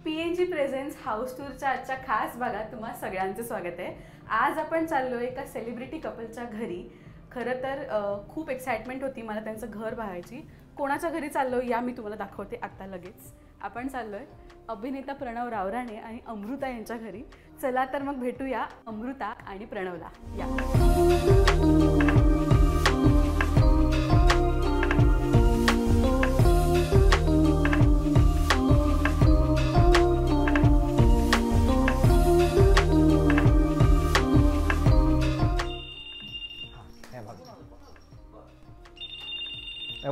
PNG presence house टूरच्या आजच्या खास भागात तुम्हा सगळ्यांचं स्वागत आहे. आज आपण चाललोय एका सेलिब्रिटी कपलच्या घरी. खरं तर खूप एक्साइटमेंट होती मला त्यांचं घर पाहायची. कोणाच्या घरी चाललोय या मी तुम्हाला दाखवते आता लगेच. आपण चाललोय अभिनेता प्रणव रावराणे आणि अमृता यांच्या घरी. चला तर मग भेटूया अमृता आणि प्रणवला. या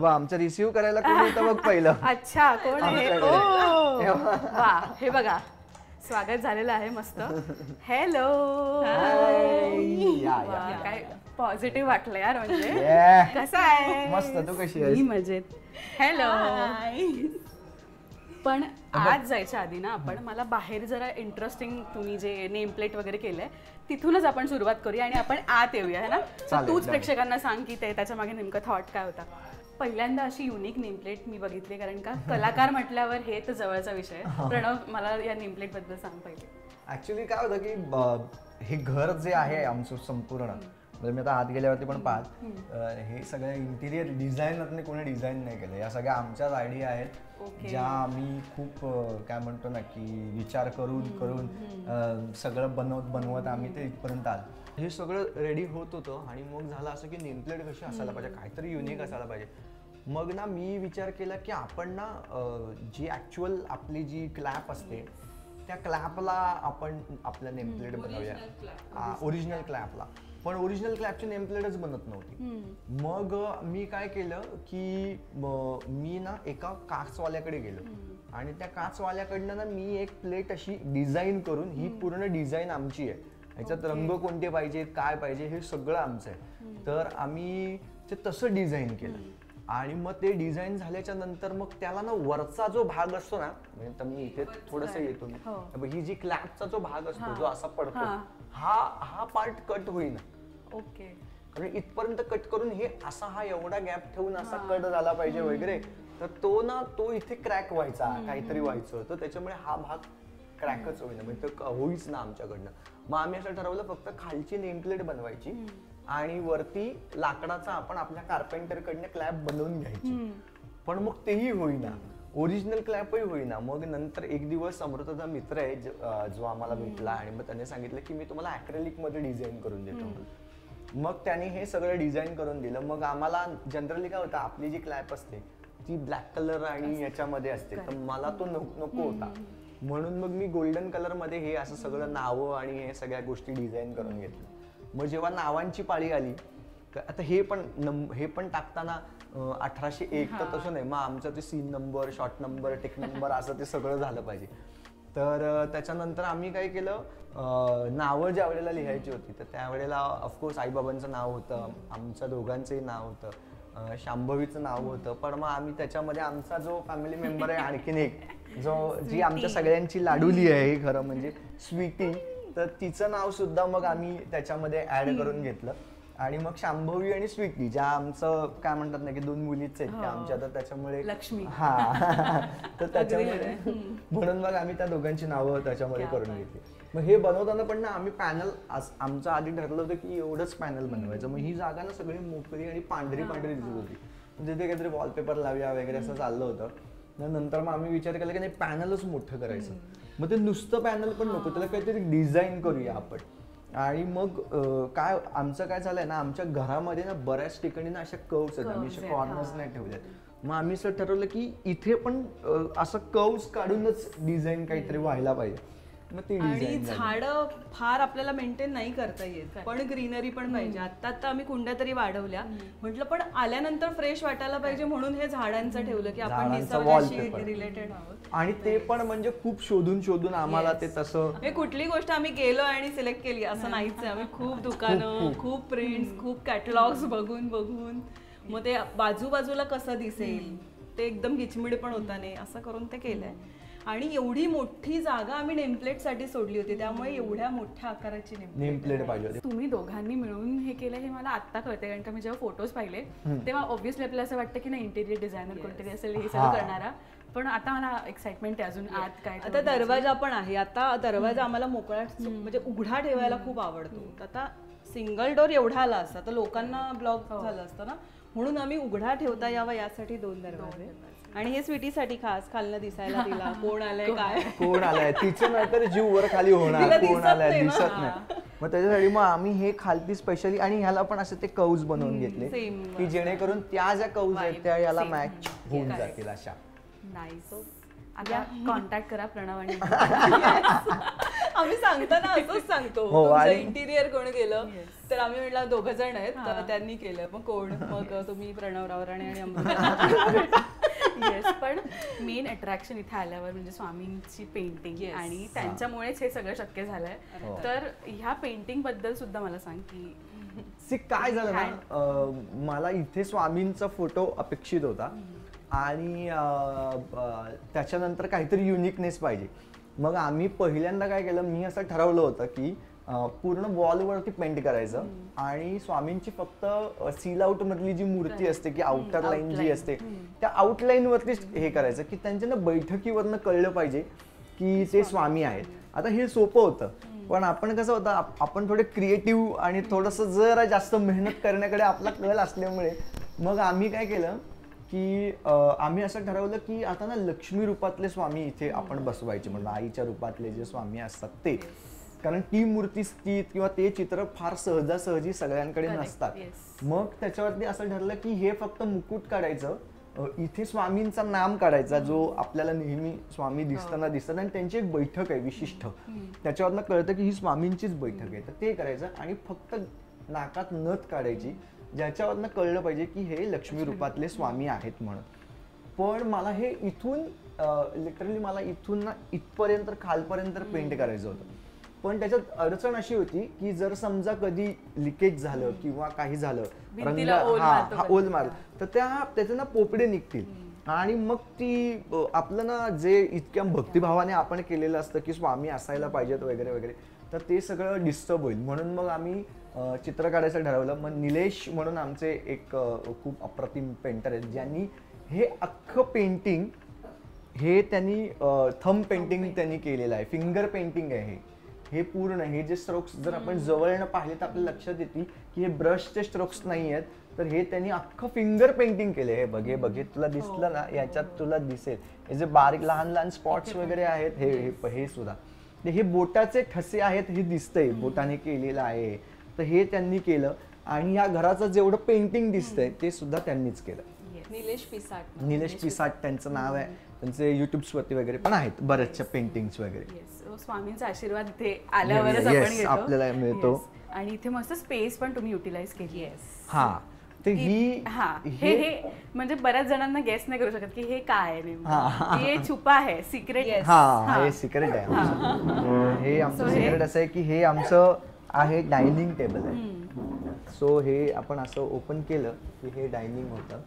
आमचं रिसीव्ह करायला कोण होतं बघ पहिलं. अच्छा कोण आहे? ओ वा, हे बघा स्वागत झालेलं आहे मस्त. हॅलो काय पॉझिटिव्ह वाटलं यार. म्हणजे कसं आहे? मस्त. तू कशी आहेस? मी मजेत. हॅलो. पण आज जायच्या आधी ना आपण मला बाहेर जरा इंटरेस्टिंग तुम्ही जे नेम प्लेट वगैरे केलंय तिथूनच आपण सुरुवात करूया आणि आपण आत येऊया है ना. तूच प्रेक्षकांना सांग की ते त्याच्या मागे नेमकं थॉट काय होता. पहिल्यांदा अशी युनिक नेमप्लेट मी बघितली कारण का कलाकार म्हटल्यावर हे तर जवळचा विषय. प्रणव मला या नेमप्लेट बद्दल सांग पहिले. ऍक्च्युली काय होतं की हे घर जे आहे आमचं संपूर्ण म्हणजे मी आता आत गेल्यावरती पण पाहत हे सगळं इंटिरियर डिझाईन कोणी डिझाईन नाही केलं. या सगळ्या आमच्याच आयडिया आहेत ज्या आम्ही खूप काय म्हणतो ना की विचार करून सगळं बनवत आम्ही ते इथपर्यंत आलो. हे सगळं रेडी होत होतं आणि मग झालं असं की नेमप्लेट कशी असायला पाहिजे, काहीतरी युनिक असायला पाहिजे. मग ना मी विचार केला की आपण ना जी ॲक्च्युअल आपली जी क्लॅप असते त्या क्लॅपला आपण आपल्या नेमप्लेट बनवूया, ओरिजिनल क्लॅपला. पण ओरिजिनल क्लॅपची नेमप्लेटच बनत नव्हती. मग मी काय केलं की मी ना एका काचवाल्याकडे गेलो आणि त्या काचवाल्याकडनं ना मी एक प्लेट अशी डिझाईन करून, ही पूर्ण डिझाईन आमची आहे, ह्याच्यात रंग कोणते पाहिजेत काय पाहिजे हे सगळं आमचं आहे. तर आम्ही ते तसं डिझाईन केलं आणि मग ते डिझाईन झाल्याच्या नंतर मग त्याला ना वरचा जो भाग असतो ना, म्हणजे मी इथे थोडंसं येतो ना, ही जी क्लॅपचा जो भाग असतो जो असा पडतो हा पार्ट कट होईना. ओके. कारण इथपर्यंत कट करून हे असा हा एवढा गॅप ठेवून असा कट झाला पाहिजे वगैरे. तर तो इथे क्रॅक व्हायचा, काहीतरी व्हायचं. तर त्याच्यामुळे हा भाग क्रॅकच होईना, म्हणजे होईच ना आमच्याकडनं. मग आम्ही असं ठरवलं फक्त खालची नेमप्लेट बनवायची आणि वरती लाकडाचा आपण आपल्या कार्पेंटर कडनं क्लॅप बनवून घ्यायची. पण मग तेही होईना, ओरिजिनल क्लॅपही होईना. मग नंतर एक दिवस अमृताचा मित्र आहे जो आम्हाला भेटला आणि मग त्याने सांगितलं की मी तुम्हाला ॲक्रेलिक मध्ये डिझाईन करून देतो. मग त्याने हे सगळं डिझाईन करून दिलं. मग आम्हाला जनरली काय होतं, आपली जी क्लॅप असते ती ब्लॅक कलर आणि याच्यामध्ये असते, तर मला तो नको होता. म्हणून मग मी गोल्डन कलर मध्ये हे असं सगळं नावं आणि हे सगळ्या गोष्टी डिझाईन करून घेतलं. मग जेव्हा नावांची पाळी आली, आता हे पण टाकताना 1801 तर तसं नाही, मग आमचं ते scene number, shot number, take number असं ते सगळं झालं पाहिजे. तर त्याच्यानंतर आम्ही काय केलं, नावं ज्या वेळेला लिहायची होती तर त्यावेळेला ऑफकोर्स आईबाबांचं नाव होतं, आमच्या दोघांचंही नाव होतं, शांभवीचं नाव होतं. पण मग आम्ही त्याच्यामध्ये आमचा जो फॅमिली मेंबर आहे आणखीन एक जी आमच्या सगळ्यांची लाडुली आहे खरं म्हणजे स्वीटी, तर तिचं नाव सुद्धा मग आम्ही त्याच्यामध्ये ऍड करून घेतलं. आणि मग शांभवी आणि स्वीटी ज्या आमचं काय म्हणतात ना की दोन मुलीच आहेत त्या आमच्या, तर त्याच्यामुळे लक्ष्मी तर त्याच्यामुळे म्हणून मग आम्ही त्या दोघांची नावं त्याच्यामध्ये करून घेतली. मग हे बनवताना पण ना आम्ही पॅनल आमचं आधी ठरलं होतं की एवढंच पॅनल बनवायचं. मग ही जागा ना सगळी मोकळी आणि पांढरी दिसत होती, म्हणजे ते काहीतरी वॉलपेपर लावूया वगैरे असं चाललं होतं. नंतर मग आम्ही विचार केला की नाही पॅनलच मोठं करायचं. मग ते नुसतं पॅनल पण नको, त्याला काहीतरी डिझाईन करूया आपण. आणि मग आमचं काय झालंय ना, आमच्या घरामध्ये ना बऱ्याच ठिकाणी ना अशा कर्व्स आहेत, आम्ही असे कॉर्नर्स नाही ठेवलेत. मग आम्ही असं ठरवलं की इथे पण असं कर्व्स काढूनच डिझाईन काहीतरी व्हायला पाहिजे. आणि झाडं फार आपल्याला मेंटेन नाही करता येत, पण ग्रीनरी पण पाहिजे. आता आम्ही कुंड्या तरी वाढवल्या, म्हटलं पण आल्यानंतर फ्रेश वाटायला पाहिजे म्हणून हे झाडांचं ठेवलं की आपण निसर्गाशी रिलेटेड आहोत. आणि ते पण म्हणजे खूप शोधून आम्हाला ते तसं कुठली गोष्ट आम्ही गेलो आणि सिलेक्ट केली असं नाहीच आहे. आम्ही खूप दुकानं, खूप प्रिंट्स, खूप कॅटलॉग्स बघून मग ते बाजूबाजूला कसं दिसेल ते एकदम गिचमिड पण होता नाही असं करून ते केलंय. आणि एवढी मोठी जागा आम्ही नेमप्लेट साठी सोडली होती, त्यामुळे एवढ्या मोठ्या आकाराची नेमप्लेट पाहिजे होती. तुम्ही दोघांनी मिळून हे केलं हे मला आता कळते, कारण का मी जेव्हा फोटोज पाहिले तेव्हा ऑब्व्हियसली आपल्याला असं वाटतं की नाही इंटेरियर डिझायनर कोणतरी असेल हे सगळं करणारा, पण आता मला एक्साइटमेंट आहे अजून आत काय आता दरवाजा पण आहे. आता दरवाजा आम्हाला मोकळा म्हणजे उघडा ठेवायला खूप आवडतो. आता सिंगल डोर एवढा आला असता तर लोकांना ब्लॉक झालं असतं ना, म्हणून आम्ही उघडा ठेवता यावा यासाठी 2 दरवाजे. आणि हे स्वीटीसाठी खास खालनं दिसायला तिला कोण आलंय काय कोण आलाय तिचं नाहीतर जीव वर खाली होणार, कोण आलाय दिसत नाही. मग त्याच्यासाठी मग आम्ही हे खालती स्पेशली आणि ह्याला पण असे ते कौज बनवून घेतले की जेणेकरून त्या ज्या कौज आहेत त्या याला मॅच होऊन जातील अशा. नाईस. आता कॉन्टॅक्ट करा प्रणव आणि आम्ही सांगताना असंच सांगतो. इंटिरियर कोण केलं तर आम्ही म्हटलं 2 जण आहेत तर त्यांनी केलं. मग कोण, मग तुम्ही प्रणव रावराणे आणि अमृता. येस. पण मेन अट्रॅक्शन इथे आल्यावर म्हणजे स्वामींची पेंटिंग आणि त्यांच्यामुळेच हे सगळं शक्य झालंय. तर ह्या पेंटिंग बद्दल सुद्धा मला सांग की काय झालं ना, मला इथे स्वामींचा फोटो अपेक्षित होता आणि त्याच्यानंतर काहीतरी युनिकनेस पाहिजे. मग आम्ही पहिल्यांदा काय केलं, मी असं ठरवलं होतं की पूर्ण वॉलवरती पेंट करायचं आणि स्वामींची फक्त सील आउट मधली जी मूर्ती असते की आउटर लाईन जी असते त्या आउटलाईन वरतीच हे करायचं की त्यांच्या ना बैठकीवरनं कळलं पाहिजे की ते स्वामी आहेत. आता हे सोपं होतं, पण आपण कसं होतं, आपण थोडे क्रिएटिव्ह आणि थोडंसं जरा जास्त मेहनत करण्याकडे आपला कल असल्यामुळे मग आम्ही काय केलं की आम्ही असं ठरवलं की आता ना लक्ष्मी रूपातले स्वामी इथे आपण बसवायचे, म्हणजे आईच्या रूपातले जे स्वामी असतात ते. कारण ती मूर्ती स्थित किंवा ते चित्र फार सहजासहजी सगळ्यांकडे नसतात. मग त्याच्यावरती असं ठरलं की हे फक्त मुकुट काढायचं, इथे स्वामींचं नाम काढायचा जो आपल्याला नेहमी स्वामी दिसताना दिसतात आणि त्यांची एक बैठक आहे विशिष्ट, त्याच्यावरनं कळतं की ही स्वामींचीच बैठक आहे. तर ते करायचं आणि फक्त नाकात नथ काढायची ज्याच्यावरनं कळलं पाहिजे की हे लक्ष्मी रूपातले स्वामी आहेत म्हणून. पण मला हे इथून लिटरली मला इथून ना इथपर्यंत खालपर्यंत पेंट करायचं होतं. पण त्याच्यात अडचण अशी होती की जर समजा कधी लिकेज झालं किंवा काही झालं, ओल मारलं तर त्याचे ना पोपडे निघतील आणि मग ती आपलं ना जे इतक्या भक्तिभावाने आपण केलेलं असतं की स्वामी असायला पाहिजेत वगैरे वगैरे, तर ते सगळं डिस्टर्ब होईल. म्हणून मग आम्ही चित्र काढायचं ठरवलं. मग निलेश म्हणून आमचे एक खूप अप्रतिम पेंटर आहेत ज्यांनी हे अख्खं पेंटिंग हे त्यांनी थंब पेंटिंग त्यांनी केलेलं आहे, फिंगर पेंटिंग आहे हे पूर्ण. हे जे स्ट्रोक्स जर आपण जवळनं पाहिले तर आपल्या लक्षात येतील की हे ब्रशचे स्ट्रोक्स नाही आहेत, तर हे त्यांनी अख्खं फिंगर पेंटिंग केले. हे बघे बघे तुला दिसलं ना, याच्यात तुला दिसेल हे जे बारीक लहान लहान स्पॉट्स वगैरे आहेत हे सुद्धा हे बोटाचे ठसे आहेत हे दिसतंय बोटाने केलेलं आहे. तर हे त्यांनी केलं आणि या घराचं जेवढं पेंटिंग दिसतंय ते सुद्धा त्यांनीच केलं. निलेश पिसाट त्यांचं नाव आहे, त्यांचे युट्यूबवरती वगैरे पण आहेत बऱ्याचशा पेंटिंग्स वगैरे. स्वामींचा आशीर्वाद इथे आल्यावरच आपण आपल्याला मिळतो. आणि इथे मस्त स्पेस पण तुम्ही युटिलाइज केली आहे. हा तर हे म्हणजे बऱ्याच जणांना गेस नाही करू शकत की हे काय आहे नेमकं, हे छुपा आहे, सिक्रेट. हे सिक्रेट आहे. हे आमचं सिक्रेट असं आहे की हे आमचं आहे डायनिंग टेबल आहे. सो हे आपण असं ओपन केलं की हे डायनिंग होतं.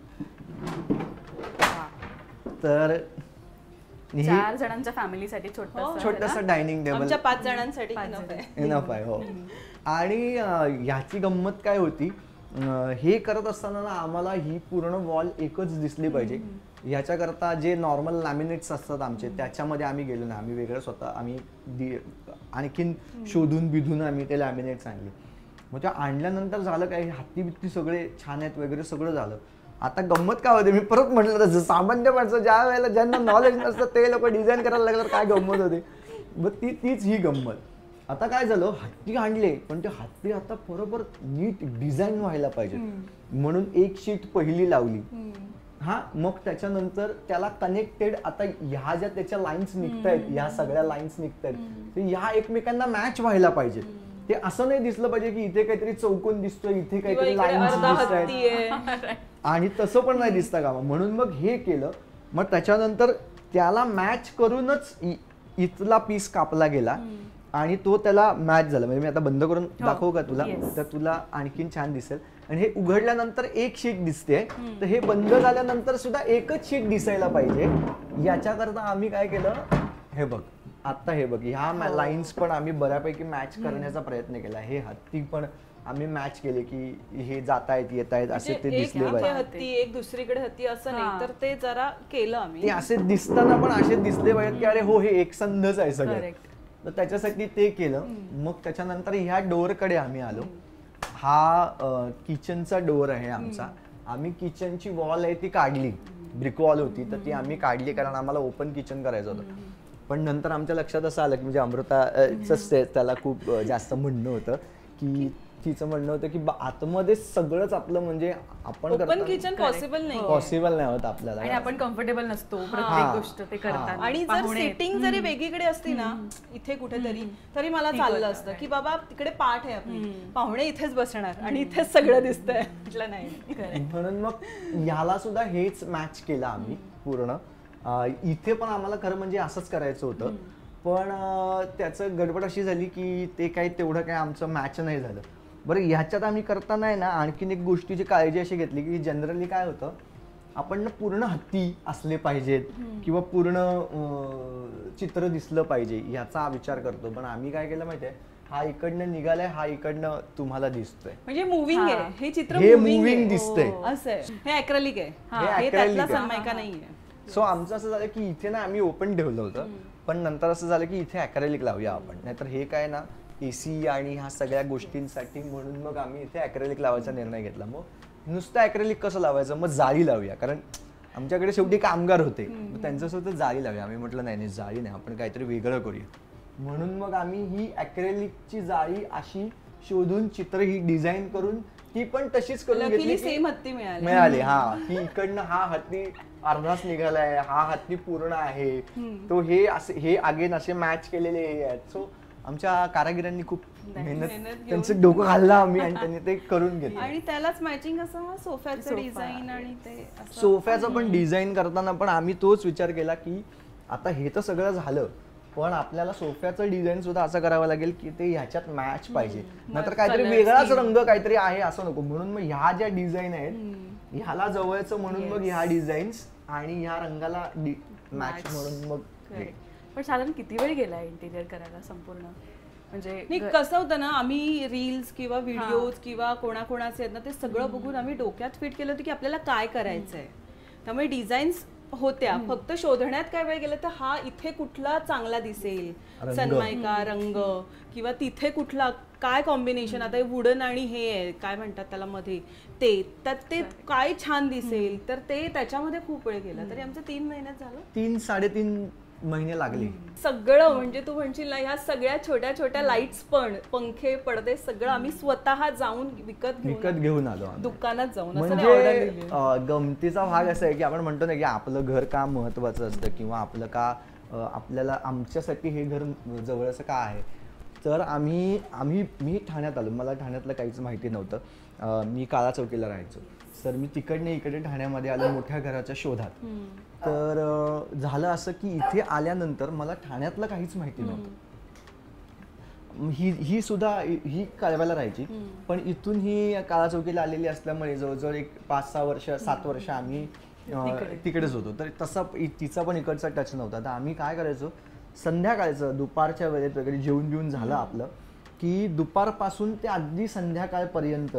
तर 4 जणांच्या फॅमिलीसाठी छोटंसं डायनिंग टेबल, 5 जणांसाठी इनफ आहे. हो. आणि ह्याची गंमत काय होती, हे करत असताना ना आम्हाला ही पूर्ण वॉल एकच दिसली पाहिजे. ह्याच्याकरता जे नॉर्मल लॅमिनेट्स असतात आमचे त्याच्यामध्ये आम्ही गेलो ना, आम्ही वेगळं स्वतः आम्ही आणखीन शोधून बिधून आम्ही ते लॅमिनेट्स आणले. मग ते आणल्यानंतर झालं काय, हत्ती बित्ती सगळे छान आहेत वगैरे सगळं झालं. आता गंमत काय होते, मी परत म्हटलं तसं सामान्य माणसं ज्या वेळेला ज्यांना नॉलेज नसतं ते लोक डिझाईन करायला लागल्यावर काय गंमत होते. मग तीच ही गंमत. आता काय झालं, हत्ती आणले पण ते हत्ती आता बरोबर नीट डिझाईन व्हायला पाहिजे म्हणून एक शीट पहिली लावली. मग त्याच्यानंतर त्याला कनेक्टेड आता ह्या ज्या त्याच्या लाईन्स निघतायत, ह्या सगळ्या लाईन्स निघतायत ते ह्या एकमेकांना मॅच व्हायला पाहिजे. ते असं नाही दिसलं पाहिजे की इथे काहीतरी चौकोन दिसतोय, इथे काहीतरी लाईन्स दिसतायत आणि तसं पण नाही दिसता का. म्हणून मग हे केलं. मग त्याच्यानंतर त्याला मॅच करूनच इथला पीस कापला गेला आणि तो त्याला मॅच झाला. म्हणजे मी आता बंद करून दाखवू का तुला, तर तुला आणखीन छान दिसेल. आणि हे उघडल्यानंतर एक शीट दिसते, तर हे बंद झाल्यानंतर सुद्धा एकच शीट दिसायला पाहिजे. याच्याकरता आम्ही काय केलं, हे बघ आता हे बघ ह्या लाईन्स पण आम्ही बऱ्यापैकी मॅच करण्याचा प्रयत्न केला. हे हत्ती पण आम्ही मॅच केले की हे जात आहेत येत आहेत असे ते म्हणजे एक दिसले इथे पाहिजे. हत्ती एक दुसरीकडे हत्ती असं नाही तर ते जरा केलं आम्ही ते असे दिसताना पण असे दिसले पाहिजेत की अरे हो हे एकसंधच आहे सगळं. Correct. तर त्याच्यासाठी ते केलं. मग त्याच्यानंतर ह्या डोअरकडे आम्ही आलो. हा किचनचा डोअर आहे आमचा. आम्ही किचनची वॉल आहे ती काढली, ब्रिक वॉल होती तर ती आम्ही काढली कारण आम्हाला ओपन किचन करायचं होतं. पण नंतर आमच्या लक्षात असं आलं की म्हणजे अमृताचं त्याला खूप जास्त म्हणणं होतं की तिचं म्हणणं होतं की आतमध्ये सगळंच आपलं म्हणजे आपण ओपन किचन पॉसिबल नाही पॉसिबल नाही होत आपल्याला. आणि आपण कम्फर्टेबल नसतो प्रत्येक गोष्ट ते करताना. आणि जर सेटिंग जरी वेगळीकडे असती ना इथे कुठेतरी तरी मला चाललं असतं की बाबा तिकडे पाठ आहे आपली, पाहुणे इथेच बसणार आणि इथेच सगळं दिसतंय म्हटलं नाही. म्हणून मग ह्याला सुद्धा हेच मॅच केलं आम्ही पूर्ण. इथे पण आम्हाला खरं म्हणजे असंच करायचं होतं पण त्याचं गडबड अशी झाली की ते काही तेवढं काही आमचं मॅच नाही झालं. बरं ह्याच्यात आम्ही करताना आहे ना आणखीन एक गोष्टीची काळजी अशी घेतली की जनरली काय होतं आपण ना पूर्ण हत्ती असले पाहिजेत किंवा पूर्ण चित्र दिसलं पाहिजे ह्याचा विचार करतो. पण आम्ही काय केलं माहितीये, हा इकडनं निघालाय हा इकडनं तुम्हाला दिसतोय म्हणजे मुव्हिंग आहे हे चित्र, हे मुव्हिंग दिसतंय. असं आहे. हे ॲक्रेलिक आहे, हे हे त्यातला acrylic आहे. सनमायका नाहीये. सो आमचं असं झालं की इथे ना आम्ही ओपन ठेवलं होतं पण नंतर असं झालं की इथे ॲक्रेलिक लावूया आपण, नाहीतर हे काय ना AC आणि ह्या सगळ्या गोष्टींसाठी म्हणून मग आम्ही इथे ॲक्रेलिक लावायचा निर्णय घेतला. मग नुसतं ॲक्रेलिक कसं लावायचं, मग जाळी लावूया कारण आमच्याकडे शेवटी कामगार होते त्यांच्यासोबत जाळी लावूया. आम्ही म्हटलं नाही जाळी नाही आपण काहीतरी वेगळं करूया. म्हणून मग आम्ही ही ॲक्रेलिकची जाळी अशी शोधून चित्र ही डिझाईन करून ती पण तशीच करून घेतली. सेम हत्ती मिळाली. हा की इकडनं हा हत्ती अर्धाच निघालाय, हा हत्ती पूर्ण आहे तो हे असे हे अगेन असे मॅच केलेले हे आहेत. सो आमच्या कारागिरांनी खूप मेहनत त्यांचं डोकं घाललं आम्ही आणि त्यांनी ते करून घेतलं. आणि त्यालाच मॅचिंग असं सोफ्याचं डिझाईन आणि ते सोफ्याचं पण डिझाईन करताना पण आम्ही तोच विचार केला की आता हे तर सगळं झालं पण आपल्याला सोफ्याचं डिझाईन सुद्धा असं करावं लागेल की ते ह्याच्यात मॅच पाहिजे, नाहीतर काहीतरी वेगळाच रंग काहीतरी आहे असं नको. म्हणून मग ह्या ज्या डिझाईन आहेत ह्याला जवळचं म्हणून मग ह्या डिझाईन्स आणि ह्या रंगाला मॅच म्हणून मग. पण साधारण किती वेळ गेला इंटिरियर करायला संपूर्ण, म्हणजे कसं होतं ना आम्ही रील्स किंवा व्हिडिओज किंवा कोणाकोणाचे आहेत ना ते सगळं बघून आम्ही डोक्यात फिट केलं होतं की आपल्याला काय करायचंय. त्यामुळे डिझाईन्स होत्या, फक्त शोधण्यात काय वेळ गेला तर हा इथे कुठला चांगला दिसेल सनमायका रंग किंवा तिथे कुठला काय कॉम्बिनेशन, आता वुडन आणि हे आहे काय म्हणतात त्याला मध्ये ते त्यात ते काय छान दिसेल तर ते त्याच्यामध्ये खूप वेळ गेला. तरी आमचं 3 महिन्यात झालं, 3-3.5 महिने लागले सगळं. म्हणजे तू म्हणशील ना ह्या सगळ्या छोट्या छोट्या लाईट्स पण पंखे पडदे सगळं आम्ही स्वतः जाऊन विकत घेऊन आलो दुकानात जाऊन. म्हणजे गमतीचा भाग असा आहे की आपण म्हणतो ना की आपलं घर का महत्वाचं असतं किंवा आपलं का आपल्याला आमच्यासाठी हे घर जवळचं का आहे. तर मी ठाण्यात आलो, मला ठाण्यातलं काहीच माहिती नव्हतं. मी काळा चौकीला राहायचो तर मी तिकडने इकडे ठाण्यामध्ये आलो मोठ्या घराच्या शोधात. तर झालं असं की इथे आल्यानंतर मला ठाण्यातलं काहीच माहिती नव्हतं. ही सुद्धा ही काळव्याला राहायची पण इथून ही काळा चौकीला आलेली असल्यामुळे जवळजवळ एक 5-6 वर्ष 7 वर्ष आम्ही तिकडेच होतो. तर तसा तिचा पण इकडचा टच नव्हता. तर आम्ही काय करायचो संध्याकाळचं दुपारच्या वेळेत वगैरे जेवून बिवून झालं आपलं की दुपारपासून ते अगदी संध्याकाळपर्यंत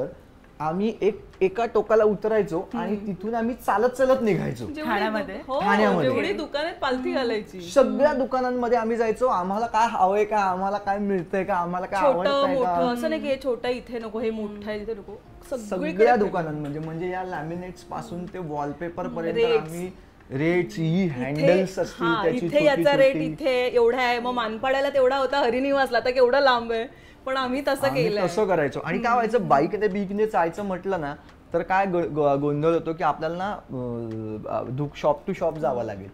आम्ही एका टोकाला उतरायचो आणि तिथून आम्ही चालत निघायचो. ठाण्यामध्ये दुकानात पालथी घालायची, सगळ्या दुकानांमध्ये आम्ही जायचो. आम्हाला काय हवंय का, आम्हाला काय मिळतंय का, आम्हाला काय आवडतंय का, असं नाही की छोटं इथे नको हे मोठं आहे तिथे नको, सगळ्या दुकानांमध्ये म्हणजे या लॅमिनेट्स पासून ते वॉलपेपर पर्यंत आम्ही रेट्स ही हँडल्स असतील त्याची इथे याचा रेट इथे एवढा आहे, मग मानपाड्याला तेवढा होता, हरिनिवासला आता केवढा लांब आहे. पण आम्ही तसं केलं, तसं करायचो. आणि काय व्हायचं बाईकने बीकने जायचं म्हटलं ना तर काय गोंधळ होतो की आपल्याला ना शॉप टू शॉप जावं लागेल.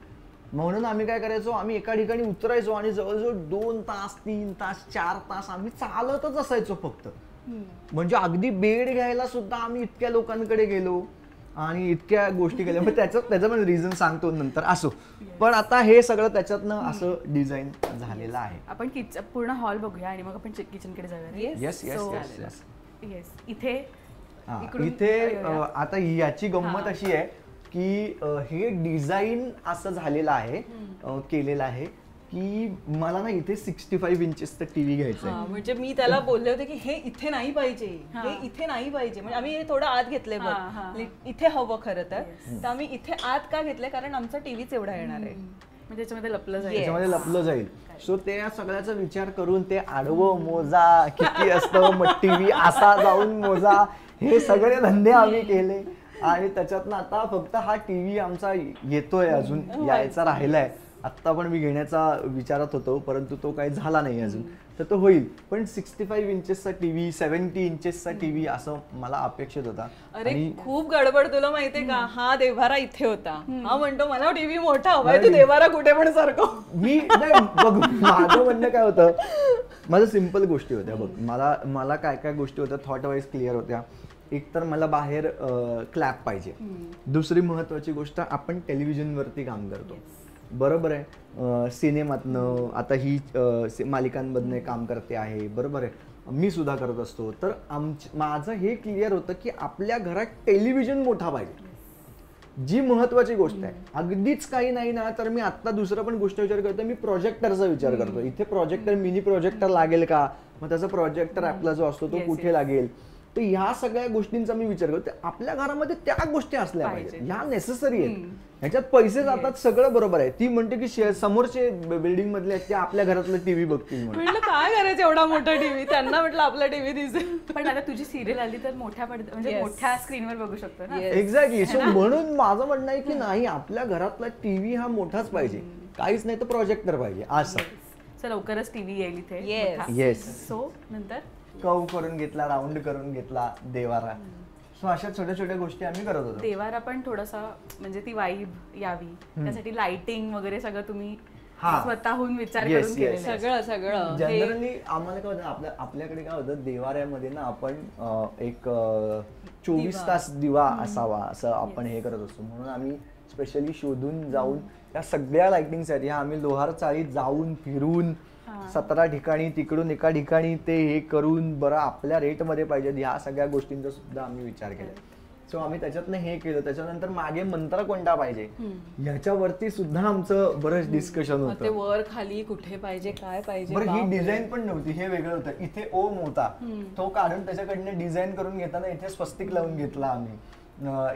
म्हणून आम्ही काय करायचो आम्ही एका ठिकाणी उतरायचो आणि जवळजवळ 2 तास 3 तास 4 तास आम्ही चालतच असायचो फक्त. म्हणजे अगदी बेड घ्यायला सुद्धा आम्ही इतक्या लोकांकडे गेलो आणि इतक्या गोष्टी केल्या. मग त्याचं पण रिझन सांगतो नंतर असो. पण आता हे सगळं त्याच्यातनं असं डिझाईन झालेलं आहे. आपण पूर्ण हॉल बघूया आणि मग आपण किचनकडे जाऊया. Yes yes yes yes yes. इथे आता याची गंमत अशी आहे की हे डिझाईन असं झालेलं आहे केलेलं आहे की मला ना इथे 65 इंचेसचा टीव्ही घ्यायचा आहे. म्हणजे मी त्याला बोलले होते की हे इथे नाही पाहिजे, हे इथे नाही पाहिजे. म्हणजे आम्ही हे थोडं आत घेतलंय बघ, इथे हवं खरं तर आम्ही इथे आत का घेतलंय, कारण आमचा टीव्हीच एवढा येणार आहे, म्हणजे त्याच्यामध्ये लपलं जाईल. त्याच्यामध्ये लपलं जाईल. सो ते या सगळ्याचा विचार करून ते आडवं मोजा किती असतं, मग टीव्ही असा जाऊन मोजा, हे सगळे धंदे आम्ही केले. आणि त्याच्यातनं आता फक्त हा टीव्ही आमचा येतोय, अजून यायचा राहिलाय. आत्ता पण मी घेण्याचा विचारात होतो, परंतु तो काही झाला नाही अजून, तर तो होईल. पण 65 इंचेसचा टीव्ही, 70 इंचेसचा टीव्ही असं मला अपेक्षित होता. अरे खूप गडबड, तुला माहितीये का, हा देव्हारा इथे होता, हा म्हणतो मला टीव्ही मोठा हवाय, तू देव्हारा कुठे पण सारखं. मी बघ, माझं म्हणणं काय होतं, माझं सिम्पल गोष्टी होत्या बघ. मला काय काय गोष्टी होत्या थॉट वाईज क्लिअर होत्या. एक तर मला बाहेर क्लॅप पाहिजे. दुसरी महत्वाची गोष्ट, आपण टेलिव्हिजनवरती काम करतो, बरोबर आहे, सिनेमातनं, आता ही मालिकांमधनं काम करते आहे, बरोबर आहे, मी सुद्धा करत असतो. तर माझं हे क्लिअर होतं की आपल्या घरात टेलिव्हिजन मोठा पाहिजे, जी महत्वाची गोष्ट आहे. अगदीच काही नाही ना, तर मी आत्ता दुसरा पण गोष्ट विचार करतो, मी प्रोजेक्टरचा विचार करतो. इथे प्रोजेक्टर, मिनी प्रोजेक्टर लागेल का, मग त्याचा प्रोजेक्टर आपला जो असतो तो कुठे लागेल. तर ह्या सगळ्या गोष्टींचा मी विचार करतो. आपल्या घरामध्ये त्या गोष्टी असल्या पाहिजे, ह्या नेसेसरी आहेत. ह्याच्यात पैसे जातात, सगळं बरोबर आहे. ती म्हणते की समोरचे बिल्डिंग मधले ते आपल्या घरातलं टीव्ही बघतील, म्हटलं काय करायचं एवढा मोठा टीव्ही, त्यांना म्हटलं आपला टीव्ही दिसेल. पण आता तुझी सिरियल आली तर मोठ्या म्हणजे मोठ्या स्क्रीनवर बघू शकतो ना. एक्झॅक्टली. सो म्हणून माझं म्हणणं आहे की नाही, आपल्या घरातला टीव्ही हा मोठाच पाहिजे, काहीच नाही तर प्रोजेक्टर पाहिजे असं. लवकरच टीव्ही येईल इथे. येस. सो नंतर कर्व करून घेतला, राऊंड करून घेतला देवारा. सो अशा छोट्या छोट्या गोष्टी आम्ही करत होतो. देवारा पण थोडासा म्हणजे ती वाईब यावी, त्यासाठी लाइटिंग वगैरे सगळं तुम्ही स्वतःहून विचार करून केलेलं. सगळं जनरली आम्हाला काय होतं, आपल्याकडे काय होतं, देवाऱ्यामध्ये ना आपण एक 24 तास दिवा असावा असं आपण हे करत असतो. म्हणून आम्ही स्पेशली शोधून जाऊन त्या सगळ्या लाइटिंगसाठी आम्ही लोहार चाळीत जाऊन फिरून 17 ठिकाणी, तिकडून एका ठिकाणी ते हे करून, बरं आपल्या रेटमध्ये पाहिजे, ह्या सगळ्या गोष्टींचा सुद्धा आम्ही विचार केला. सो आम्ही त्याच्यातनं हे केलं. त्याच्यानंतर मागे मंत्र कोणता पाहिजे ह्याच्यावरती सुद्धा आमचं बरंच डिस्कशन होतं. ते वर खाली कुठे पाहिजे, काय पाहिजे. बरं, ही डिझाईन पण नव्हती, हे वेगळं होतं. इथे ओम होता, तो काढून त्याच्याकडनं डिझाईन करून घेताना इथे स्वस्तिक लावून घेतला आम्ही.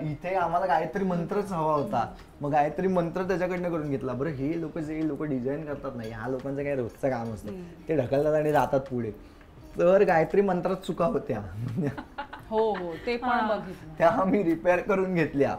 इथे आम्हाला गायत्री मंत्रच हवा होता, मग गायत्री मंत्र त्याच्याकडनं करून घेतला. बरं, हे लोक डिझाईन करतात नाही, ह्या लोकांचं काय रोजचं काम असतं, ते ढकलतात आणि जातात पुढे. तर गायत्री मंत्रात चुका होत्या. हो ते पण बघितलं, त्या आम्ही रिपेअर करून घेतल्या.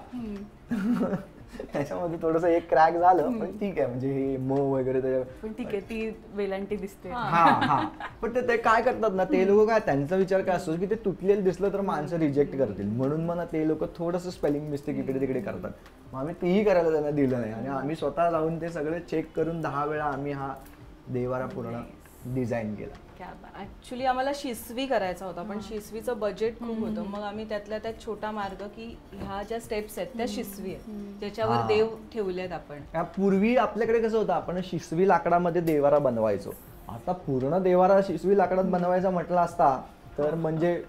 त्याच्यामध्ये थोडस एक क्रॅक झालं, पण ठीक आहे, म्हणजे हे वगैरे पण ठीक आहे, ती वेलांटी दिसते. हा पण ते काय करतात ना, ते लोक काय, त्यांचा विचार काय असतो की ते तुटलेलं दिसलं तर माणसं रिजेक्ट करतील, म्हणून मग ते लोक थोडस स्पेलिंग मिस्टेक इकडे तिकडे करतात. मग आम्ही तेही करायला त्यांना दिलं नाही, आणि आम्ही स्वतः जाऊन ते सगळं चेक करून 10 वेळा आम्ही हा देवारा पूर्ण डिझाईन केला. ऍक्च्युली आम्हाला शिसवी करायचा होता, पण शिसवीचं बजेट खूप होतं. मग आम्ही त्यातल्या त्यात छोटा मार्ग की ह्या ज्या स्टेप्स आहेत त्या शिसवी आहेत, ज्याच्यावर देव ठेवलेत आपण. पूर्वी आपल्याकडे कसं होतं, आपण शिसवी लाकडामध्ये देवारा बनवायचो. आता पूर्ण देवारा शिसवी लाकडात बनवायचा म्हटला असता तर म्हणजे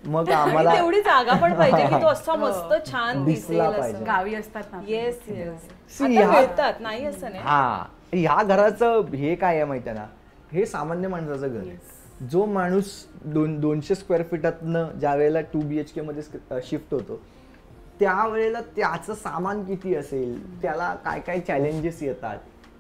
मग आम्हाला तेवढी जागा पण पाहिजे की तो असा मस्त छान दिसला पाहिजे. गावी असतात ना. येस मिळतात, नाही असं नाही. हा, ह्या घराचं हे काय आहे माहिती आहे ना, हे सामान्य माणसाचं घर आहे. जो माणूस 200 स्क्वेअर फीटातनं ज्या वेळेला 2 BHK मध्ये शिफ्ट होतो, त्यावेळेला त्याचं सामान किती असेल, त्याला काय काय चॅलेंजेस येतात,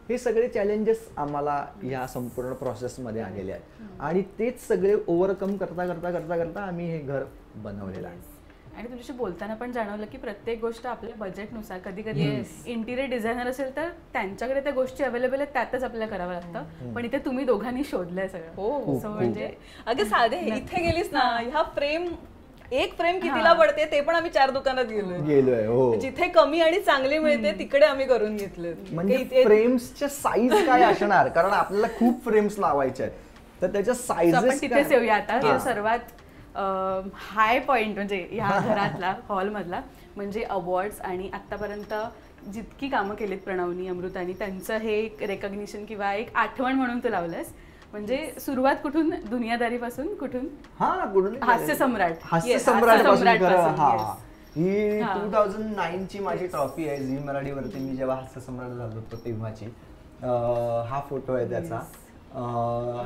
हे सगळे चॅलेंजेस आम्हाला ह्या संपूर्ण प्रोसेसमध्ये आलेले आहेत. आणि तेच सगळे ओव्हरकम करता करता करता करता आम्ही हे घर बनवलेलं आहे. आणि तुझ्याशी बोलताना पण जाणवलं की प्रत्येक गोष्ट आपल्या बजेटनुसार, कधी कधी इंटिरियर डिझायनर असेल तर त्यांच्याकडे त्या गोष्टी अवेलेबल आहेत, त्यातच आपल्याला करावं लागतं. पण इथे तुम्ही दोघांनी शोधलंय सगळं. हो, म्हणजे अगं साधे इथे गेलीस ना, ह्या एक फ्रेम कितीला पडते ते पण आम्ही 4 दुकानात गेलोय. हो, जिथे कमी आणि चांगली मिळते तिकडे आम्ही करून घेतलं. म्हणजे फ्रेम्सच्या साईज काय असणार, कारण आपल्याला खूप फ्रेम्स लावायचे आहेत, तर त्याच्या साईजेस तिथेच येऊया आता. सर्वात हाय पॉइंट म्हणजे ह्या घरातला, हॉल मधला, म्हणजे अवॉर्ड्स. आणि आतापर्यंत जितकी कामं केलीत प्रणवनी, अमृतानी, त्यांचं हे एक रेकॉग्निशन किंवा एक आठवण म्हणून तू लावलंस. म्हणजे सुरुवात कुठून, दुनियादारीपासून, कुठून हास्य सम्राट पासून. ही 2009 ची माझी ट्रॉफी आहे. झी मराठीवरती मी जेव्हा हास्य सम्राट झालो होतो तेव्हाची. हा फोटो आहे त्याचा.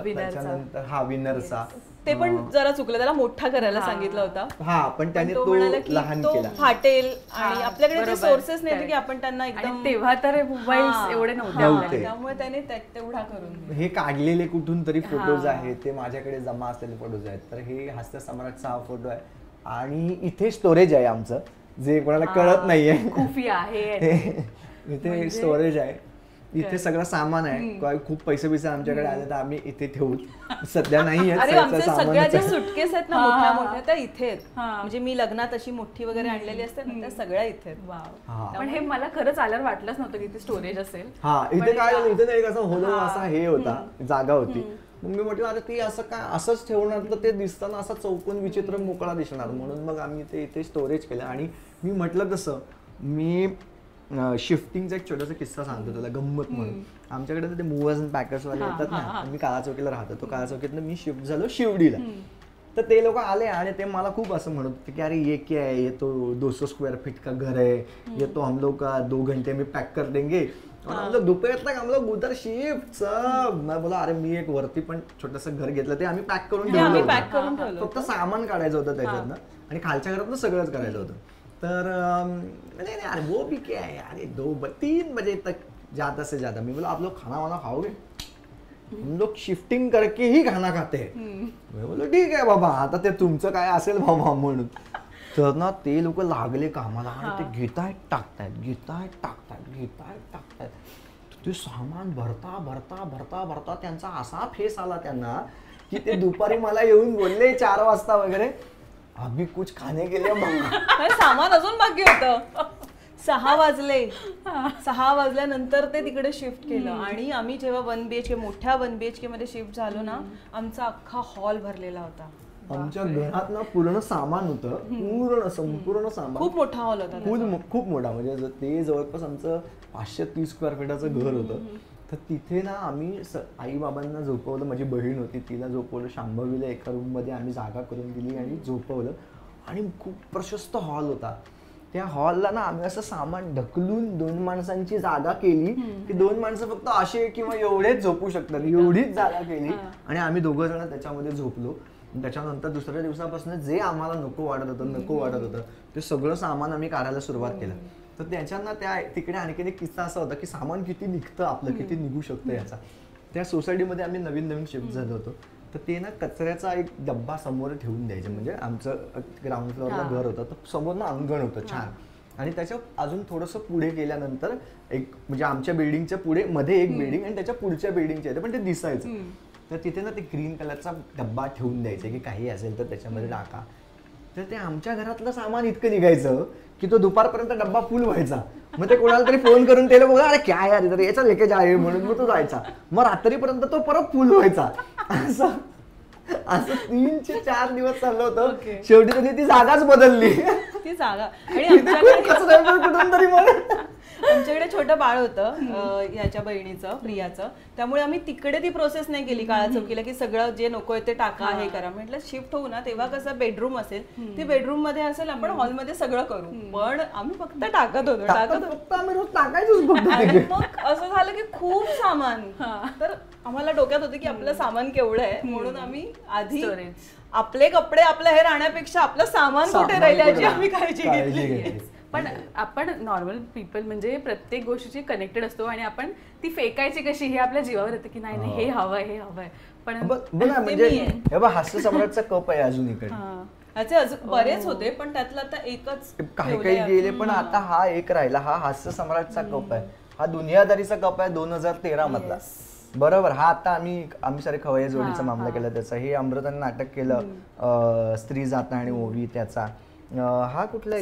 त्याच्यानंतर हा विनरचा. ते पण जरा चुकलं, त्याला मोठा करायला सांगितलं होता. हा पण त्याने तो लहान केला. फाटेल आणि आपल्याकडे ते सोर्सेस नाही की आपण त्यांना एकदम, तेव्हा तर मोबाईल एवढे नव्हते, त्यामुळे त्याने तेवढा करून. हे काढलेले कुठून तरी फोटोज आहेत, ते माझ्याकडे जमा असलेले फोटोज आहेत. तर हे हास्य सम्राटचा हा फोटो आहे आणि इथे स्टोरेज आहे आमचं, जे कोणाला कळत नाहीये. खुफिया आहे इथे स्टोरेज आहे, इथे सगळं सामान आहे. खूप पैसे आमच्याकडे आले तर आम्ही इथे ठेवू. सध्या नाही सगळ्या ज्या सुटकेस आहेत ना मोठ्या मोठ्या त्या इथे आहेत. म्हणजे मी लग्नात अशी मोठी वगैरे आणलेली असते ना, त्या सगळ्या इथे आहेत. पण हे मला खरंच आल्यावर वाटलंच नव्हतं की इथे स्टोरेज असेल. हा इथे काय झालं, इथे एक असं होलो असा हे होता, जागा होती. मग मी म्हटलं अरे ती असं काय असंच ठेवणार तर ते दिसताना असा चौकोन विचित्र मोकळा दिसणार, म्हणून मग आम्ही ते इथे स्टोरेज केलं. आणि मी म्हटलं कसं, मी शिफ्टिंगचा एक छोटासा किस्सा सांगतो तुला गंमत म्हणून. आमच्याकडे ते मूव्हर्स अँड पॅकर्स वाले येतात ना, मी काळा चौकीला राहतो, तो काळा चौकीतनं मी शिफ्ट झालो शिवडीला. तर ते लोक आले आणि ते मला खूप असं म्हणत होते की अरे ये क्या है, ये तो 200 स्क्वायर फीट का घर है, ये तो हम लोग का 2 घंटे में पैक कर देंगे और हम लोग दोपहर तक हम लोग उधर शिफ्ट सब. मैं बोला अरे मी एक वरती पण छोटंसं घर घेतलं, ते आम्ही पॅक करून ठेवलं, फक्त सामान काढायचं होतं त्याच्यातनं आणि खालच्या घरातनं सगळंच करायचं होतं. तर नहीं यार वो भी क्या है यार, 2-3 बजे तक ज्यादा से ज्यादा. मी बोला आप लोग खाना वाना खाओगे, हम लोग शिफ्टिंग करके ही खाना खाते हैं. मी बोलो ठीक आहे बाबा, आता ते तुमचं काय असेल बाबा म्हणून. तर ना ते लोक लागले कामाला आणि ते घेतायत टाकतायत. ते सामान भरता भरता भरता भरता त्यांचा असा फेस आला त्यांना की ते दुपारी मला येऊन बोलले 4 वाजता वगैरे, अभी कुछ खाने के लिए मांगा. सामान अजून बाकी होतं. 6 वाजले. 6 वाजल्यानंतर ते तिकडे शिफ्ट केलं. आणि आम्ही जेव्हा 1 BHK मोठ्या 1 BHK मध्ये शिफ्ट झालो ना, आमचा अख्खा हॉल भरलेला होता. आमच्या घरात ना पूर्ण सामान होतं, पूर्ण संपूर्ण सामान. खूप मोठा हॉल होता, खूप मोठा. म्हणजे ते जवळपास आमचं 530 स्क्वेअर फीटाचं घर होतं. तर तिथे ना आम्ही आई बाबांना झोपवलं, माझी बहीण होती तिला झोपवलं, शांभवीला एका रूम मध्ये आम्ही जागा करून दिली आणि झोपवलं. आणि खूप प्रशस्त हॉल होता. त्या हॉलला ना आम्ही असं सामान ढकलून 2 माणसांची जागा केली की 2 माणसं फक्त असे किंवा एवढेच झोपू शकतात, एवढीच जागा केली. आणि आम्ही 2 जण त्याच्यामध्ये झोपलो. त्याच्यानंतर दुसऱ्या दिवसापासून जे आम्हाला नको वाटत होतं ते सगळं सामान आम्ही काढायला सुरुवात केलं. तर त्याच्यानं त्या तिकडे आणखीन एक किस्सा असा होता की सामान किती निघतं आपलं, किती निघू शकतं याचा. त्या सोसायटीमध्ये आम्ही नवीन शिफ्ट झालो होतो. तर ते ना कचऱ्याचा एक डब्बा समोर ठेवून द्यायचे. म्हणजे आमचं ग्राउंड फ्लोअरला घर होतं, तर समोर ना अंगण होतं छान. आणि त्याच्या अजून थोडंसं पुढे गेल्यानंतर एक म्हणजे आमच्या बिल्डिंगच्या पुढे मध्ये एक बिल्डिंग आणि त्याच्या पुढच्या बिल्डिंगच्या पण ते दिसायचं. तर तिथे ना ते ग्रीन कलरचा डब्बा ठेवून द्यायचे की काही असेल तर त्याच्यामध्ये टाका. तर ते आमच्या घरातलं सामान इतकं निघायचं की तो दुपारपर्यंत डब्बा फुल व्हायचा. मग ते कोणाला तरी फोन करून ते लोक अरे काय यार इधर याचा लेकेज आहे म्हणून मग तो जायचा. मग रात्रीपर्यंत तो परत फुल व्हायचा. असं 3 ते 4 दिवस चाललं होतं. शेवटी त्यांनी ती जागाच बदलली. ती जागा. आणि कुठून तरी मग आमच्याकडे छोटं बाळ होतं ह्याच्या बहिणीचं, प्रियाचं. त्यामुळे आम्ही तिकडे ती प्रोसेस नाही केली काळा चौकीला की सगळं जे नकोय ते टाका, हे करा. म्हटलं शिफ्ट होऊ ना, तेव्हा कसं बेडरूम असेल, ती बेडरूम मध्ये असेल, आपण हॉलमध्ये सगळं करू. पण आम्ही फक्त टाकत होतो. आम्ही रोज टाकायचोच. आणि मग असं झालं की खूप सामान. तर आम्हाला डोक्यात होतं की आपलं सामान केवढं आहे, म्हणून आम्ही आधी आपले कपडे आपलं हे राहण्यापेक्षा आपलं सामान कुठे राहील याची आम्ही काळजी घेतली. पण आपण नॉर्मल पीपल म्हणजे प्रत्येक गोष्टीची कनेक्टेड असतो आणि आपण ती फेकायची कशी हे आपल्या जीवावर येतं की नाही हे हवंय. पण म्हणजे हास्य सम्राटचा कप आहे अजून इकडे. अजून बरेच होते पण त्यातलं आता एकच काही गेले. पण आता हा एक राहिला, हा हास्य सम्राटचा कप आहे. हा दुनियादारीचा कप आहे 2013 मधला. बरोबर. हा आता आम्ही सारे खवय्या जोडीचा मामला केला त्याचा. हे अमृताने नाटक केलं स्त्री जाता आणि ओवी त्याचा. हा कुठला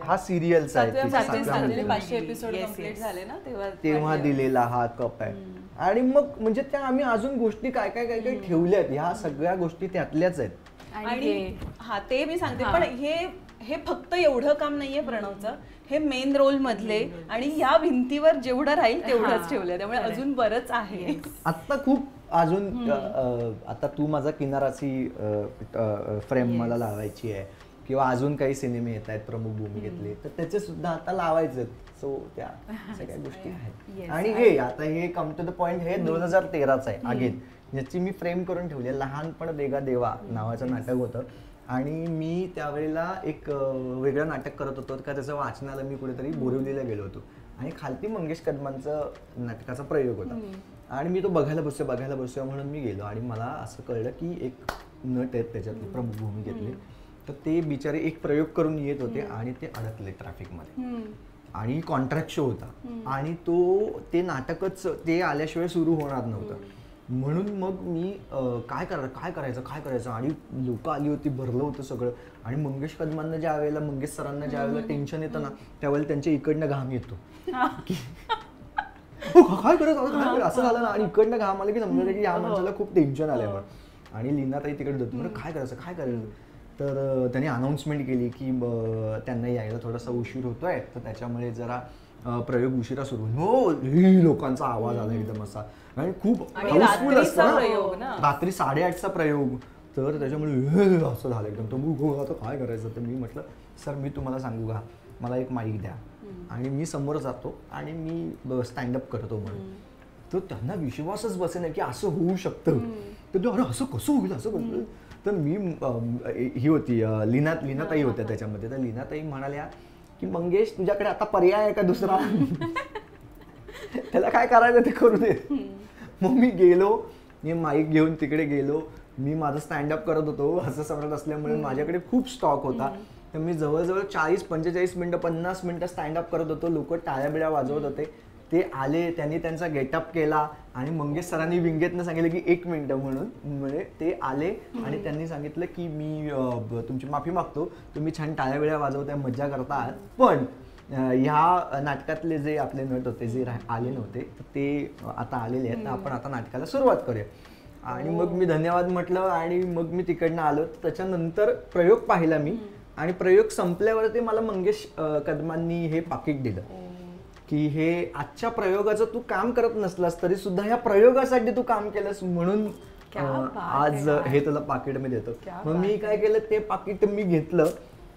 हा सिरियलचा आहे, 500 एपिसोड कंप्लीट झाले ना तेव्हा दिलेला हा कप आहे. आणि मग म्हणजे त्या आम्ही अजून गोष्टी काय ठेवल्यात, ह्या सगळ्या गोष्टी त्यातल्याच आहेत. आणि हा ते मी सांगते. पण हे फक्त एवढं काम नाहीये प्रणवचं, हे मेन रोल मधले आणि या भिंतीवर जेवढं राहील तेवढंच ठेवलंय. त्यामुळे अजून बरंच आहे. आता खूप अजून आता तू माझा किनाराची फ्रेम मला लावायची आहे. किंवा अजून काही सिनेमे येत आहेत प्रमुख भूमिकेतले, तर त्याचे सुद्धा आता लावायचे. सो त्या सगळ्या गोष्टी आहेत. आणि हे आता हे कम टू द पॉइंट, हे 2013च आहे अगेन, ज्याची मी फ्रेम करून ठेवली आहे. लहानपण देगा देवा नावाचं नाटक होतं आणि मी त्यावेळेला एक वेगळं नाटक करत होतो का त्याचं वाचनाला मी कुठेतरी बोरिवलीला गेलो होतो आणि खालती मंगेश कदमांचं नाटकाचा प्रयोग होता आणि मी तो बघायला बसूया म्हणून मी गेलो आणि मला असं कळलं की एक नट आहेत त्याच्यात प्रमुख भूमिकेतले, तर ते बिचारे एक प्रयोग करून येत होते आणि ते अडकले ट्रॅफिकमध्ये आणि कॉन्ट्रॅक्ट शो होता आणि ते नाटकच ते आल्याशिवाय सुरू होणार नव्हतं. म्हणून मग मी काय करायचं आणि लोक आली होती, भरलं होतं सगळं. आणि मंगेश कदमांना ज्या वेळेला, मंगेश सरांना ज्या वेळेला टेन्शन येतं ना, त्यावेळेला त्यांच्या इकडनं घाम येतो काय करायचं असं झालं ना, आणि इकडनं घाम आलं की समजायचं की या माणसाला खूप टेन्शन आलंय म्हणून. आणि लीनाताई तिकडे जातो म्हणजे काय करायचं. तर त्यांनी अनाऊन्समेंट केली की त्यांना यायला थोडासा उशीर होतोय, तर त्याच्यामुळे जरा प्रयोग उशिरा सुरू होईल. लोकांचा आवाज आला एकदम असा आणि खूप हाऊसफुल असतं ना, रात्री 8:30चा प्रयोग, तर त्याच्यामुळे असं झालं एकदम. तर आता काय करायचं, तर मी म्हटलं सर मी तुम्हाला सांगू का, मला एक माईक द्या आणि मी समोर जातो आणि मी स्टँडअप करतो म्हणून. तर त्यांना विश्वासच बसेना की असं होऊ शकतं. तर अरे असं कसं होईल, असं कसं. तर मी ही होती लीनाताई होत्या त्याच्यामध्ये, तर लीनाताई म्हणाल्या की मंगेश तुझ्याकडे आता पर्याय आहे का दुसरा, त्याला काय करायचं ते करू दे. मग मी गेलो, मी माईक घेऊन तिकडे गेलो, मी माझं स्टँडअप करत होतो. हास्य सम्राट असल्यामुळे माझ्याकडे खूप स्टॉक होता, तर मी जवळजवळ 40-45 मिनिटं 50 मिनिटं स्टँडअप करत होतो. लोक टाळ्या बिळ्या वाजवत होते. ते आले, त्यांनी त्यांचा गेटअप केला आणि मंगेश सरांनी विंगेतनं सांगितलं की 1 मिनिटं म्हणून. म्हणजे ते आले आणि त्यांनी सांगितलं की मी तुमची माफी मागतो, तुम्ही छान टाळ्या बिळ्या वाजवताय, मज्जा करता आहात, पण ह्या नाटकातले जे आपले नट होते जे आले नव्हते ते आता आलेले आहेत, तर आपण आता नाटकाला सुरुवात करूया. आणि मग मी धन्यवाद म्हटलं आणि मग मी तिकडनं आलो. त्याच्यानंतर प्रयोग पाहिला मी आणि प्रयोग संपल्यावरती मला मंगेश कदमांनी हे पाकिट दिलं की हे आजच्या प्रयोगाचं तू काम करत नसलास तरी सुद्धा ह्या प्रयोगासाठी तू काम केलंस म्हणून आज हे तुला पाकिट मी देतो. मग मी काय केलं, ते पाकिट मी घेतलं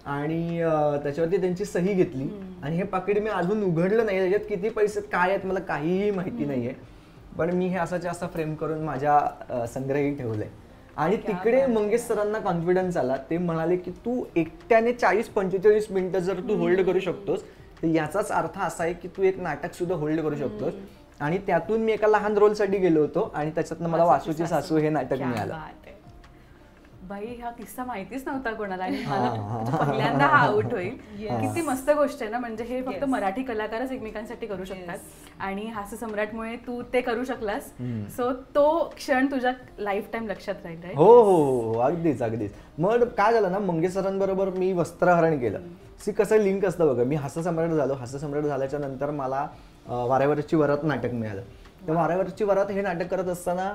आणि त्याच्यावरती त्यांची सही घेतली आणि हे पाकिट मी अजून उघडलं नाही. त्याच्यात किती पैसे काय आहेत मला काहीही माहिती नाहीये, पण मी हे असाच्या असा फ्रेम करून माझ्या संग्रही ठेवलंय. आणि तिकडे मंगेश सरांना कॉन्फिडन्स आला. ते म्हणाले की तू एकट्याने 40-45 मिनिटं जर तू होल्ड करू शकतोस तर याचाच अर्थ असा आहे की तू एक नाटक सुद्धा होल्ड करू शकतोस. आणि त्यातून मी एका लहान रोलसाठी गेलो होतो आणि त्याच्यातनं मला वासूची सासू हे नाटक मिळालं. बाई हा किस्सा माहितीच नव्हता कोणाला आणि मला पहिल्यांदा हा आउट होईल. किती मस्त गोष्ट आहे ना, म्हणजे हे फक्त मराठी कलाकारच एकमेकांसाठी करू शकतात आणि हास्य सम्राटमुळे तू ते करू शकलास. सो तो क्षण तुझ्या लाईफ टाइम लक्षात राहील. हो अगदीच. मग काय झालं ना, मंगेश सरांबरोबर मी वस्त्रहरण केलं. कसं लिंक असतं बघा, मी हास्य सम्राट झालो. हास्य सम्राट झाल्याच्या नंतर मला वाऱ्यावरची वरात नाटक मिळालं. तर वाऱ्यावरची वरात हे नाटक करत असताना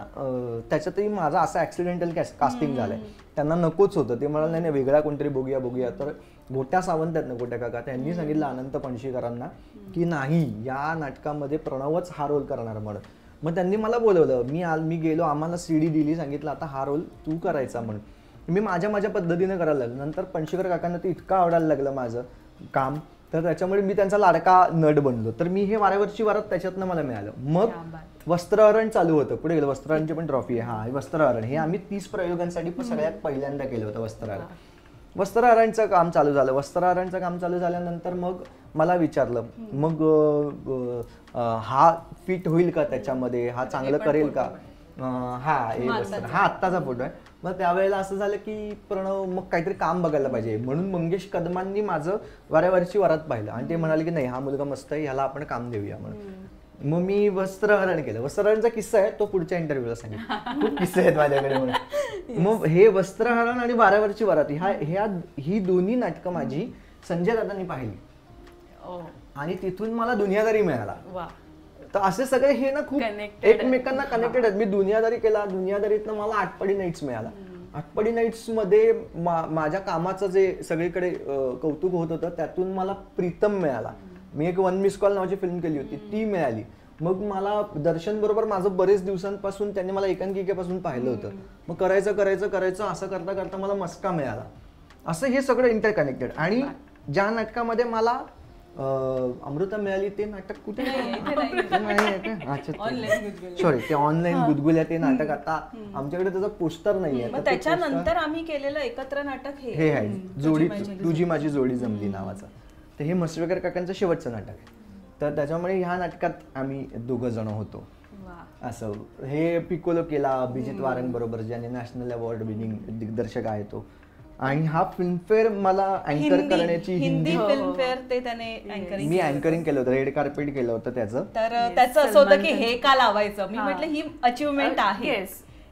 त्याच्यातही माझा असं ऍक्सिडेंटल कास्टिंग झालंय. त्यांना नकोच होतं, ते म्हणाले नाही वेगळा कोणतरी बघूया. तर गोट्या सावंत आहेत ना, गोट्या काका, त्यांनी सांगितलं अनंत पणशीकरांना की नाही या नाटकामध्ये प्रणवच हा रोल करणार म्हणून. मग त्यांनी मला बोलवलं. मी गेलो, आम्हाला CD दिली, सांगितलं आता हा रोल तू करायचा म्हणून. मी माझ्या पद्धतीने करायला लागलो. नंतर पणशीकर काकांना ते इतकं आवडायला लागलं माझं काम, तर त्याच्यामुळे मी त्यांचा लाडका नट बनलो. तर मी हे वाऱ्यावरची वरात त्याच्यातनं मला मिळालं. मग वस्त्रहरण चालू होतं, पुढे गेलं. वस्त्रहरणची पण ट्रॉफी आहे. हा वस्त्रहरण हे आम्ही 30 प्रयोगांसाठी सगळ्यात पहिल्यांदा केलं होतं वस्त्रहरण. वस्त्रहरणचं काम चालू झालं. वस्त्रहरणचं काम चालू झाल्यानंतर मग मला विचारलं मग हा फिट होईल का त्याच्यामध्ये, हा चांगलं करेल का. हा आत्ताचा फोटो आहे. मग त्यावेळेला असं झालं की प्रणव मग काहीतरी काम बघायला पाहिजे म्हणून मंगेश कदमांनी माझं वाऱ्यावरची वरात पाहिलं आणि ते म्हणाले की नाही हा मुलगा मस्त आहे, ह्याला आपण काम देऊया म्हणून. मग मी वस्त्रहरण केलं. वस्त्रहरणचा किस्सा आहे तो पुढच्या इंटरव्ह्यूला सांगेल, खूप किस्से आहेत माझ्याकडे म्हणून. मग हे वस्त्रहरण आणि वाऱ्यावरची वरात ही दोन्ही नाटकं माझी संजय दादांनी पाहिली आणि तिथून मला दुनियादारी मिळाला. तर असे सगळे हे ना खूप एकमेकांना कनेक्टेड आहेत. मी दुनियादारी केला, दुनियादारीतनं मला आटपाडी नाईट्स मिळाला. आटपाडी नाईट्स मध्ये माझ्या कामाचं जे सगळीकडे कौतुक होत होतं त्यातून मला प्रीतम मिळाला. मी एक 1 मिस कॉल नावाची फिल्म केली होती, ती मिळाली. मग मला दर्शन बरोबर माझं बरेच दिवसांपासून त्यांनी मला एकांकिकेपासून पाहिलं होतं. मग करायचं असं करता करता मला मस्का मिळाला असं हे सगळं इंटरकनेक्टेड. आणि ज्या नाटकामध्ये मला अमृता मिळाली ते नाटक कुठे सॉरी ते ऑनलाईन गुदगुल्या ते नाटक आता आमच्याकडे त्याचा पोस्टर नाहीये. मग त्याच्यानंतर आम्ही केलेलं एकत्र नाटक हे आहे जोडी तुझी माझी जोडी जमली नावाचं. तर हे मसवेकर काकांचं शेवटचं नाटक आहे. तर त्याच्यामुळे ह्या नाटकात आम्ही 2 जण होतो. असं हे पिकोलो केला अभिजित वारंग बरोबर, ज्याने नॅशनल अवॉर्ड विनिंग दिग्दर्शक आहे तो. आणि हा फिल्मफेअर मला अँकर करण्याची हिंदी फिल्मफेअर ते त्याने मी अँकरिंग केलं होतं, रेड कार्पेट केलं होतं त्याचं. तर त्याचं असं होतं की हे का लावायचं. मी म्हटलं ही अचिव्हमेंट आहे.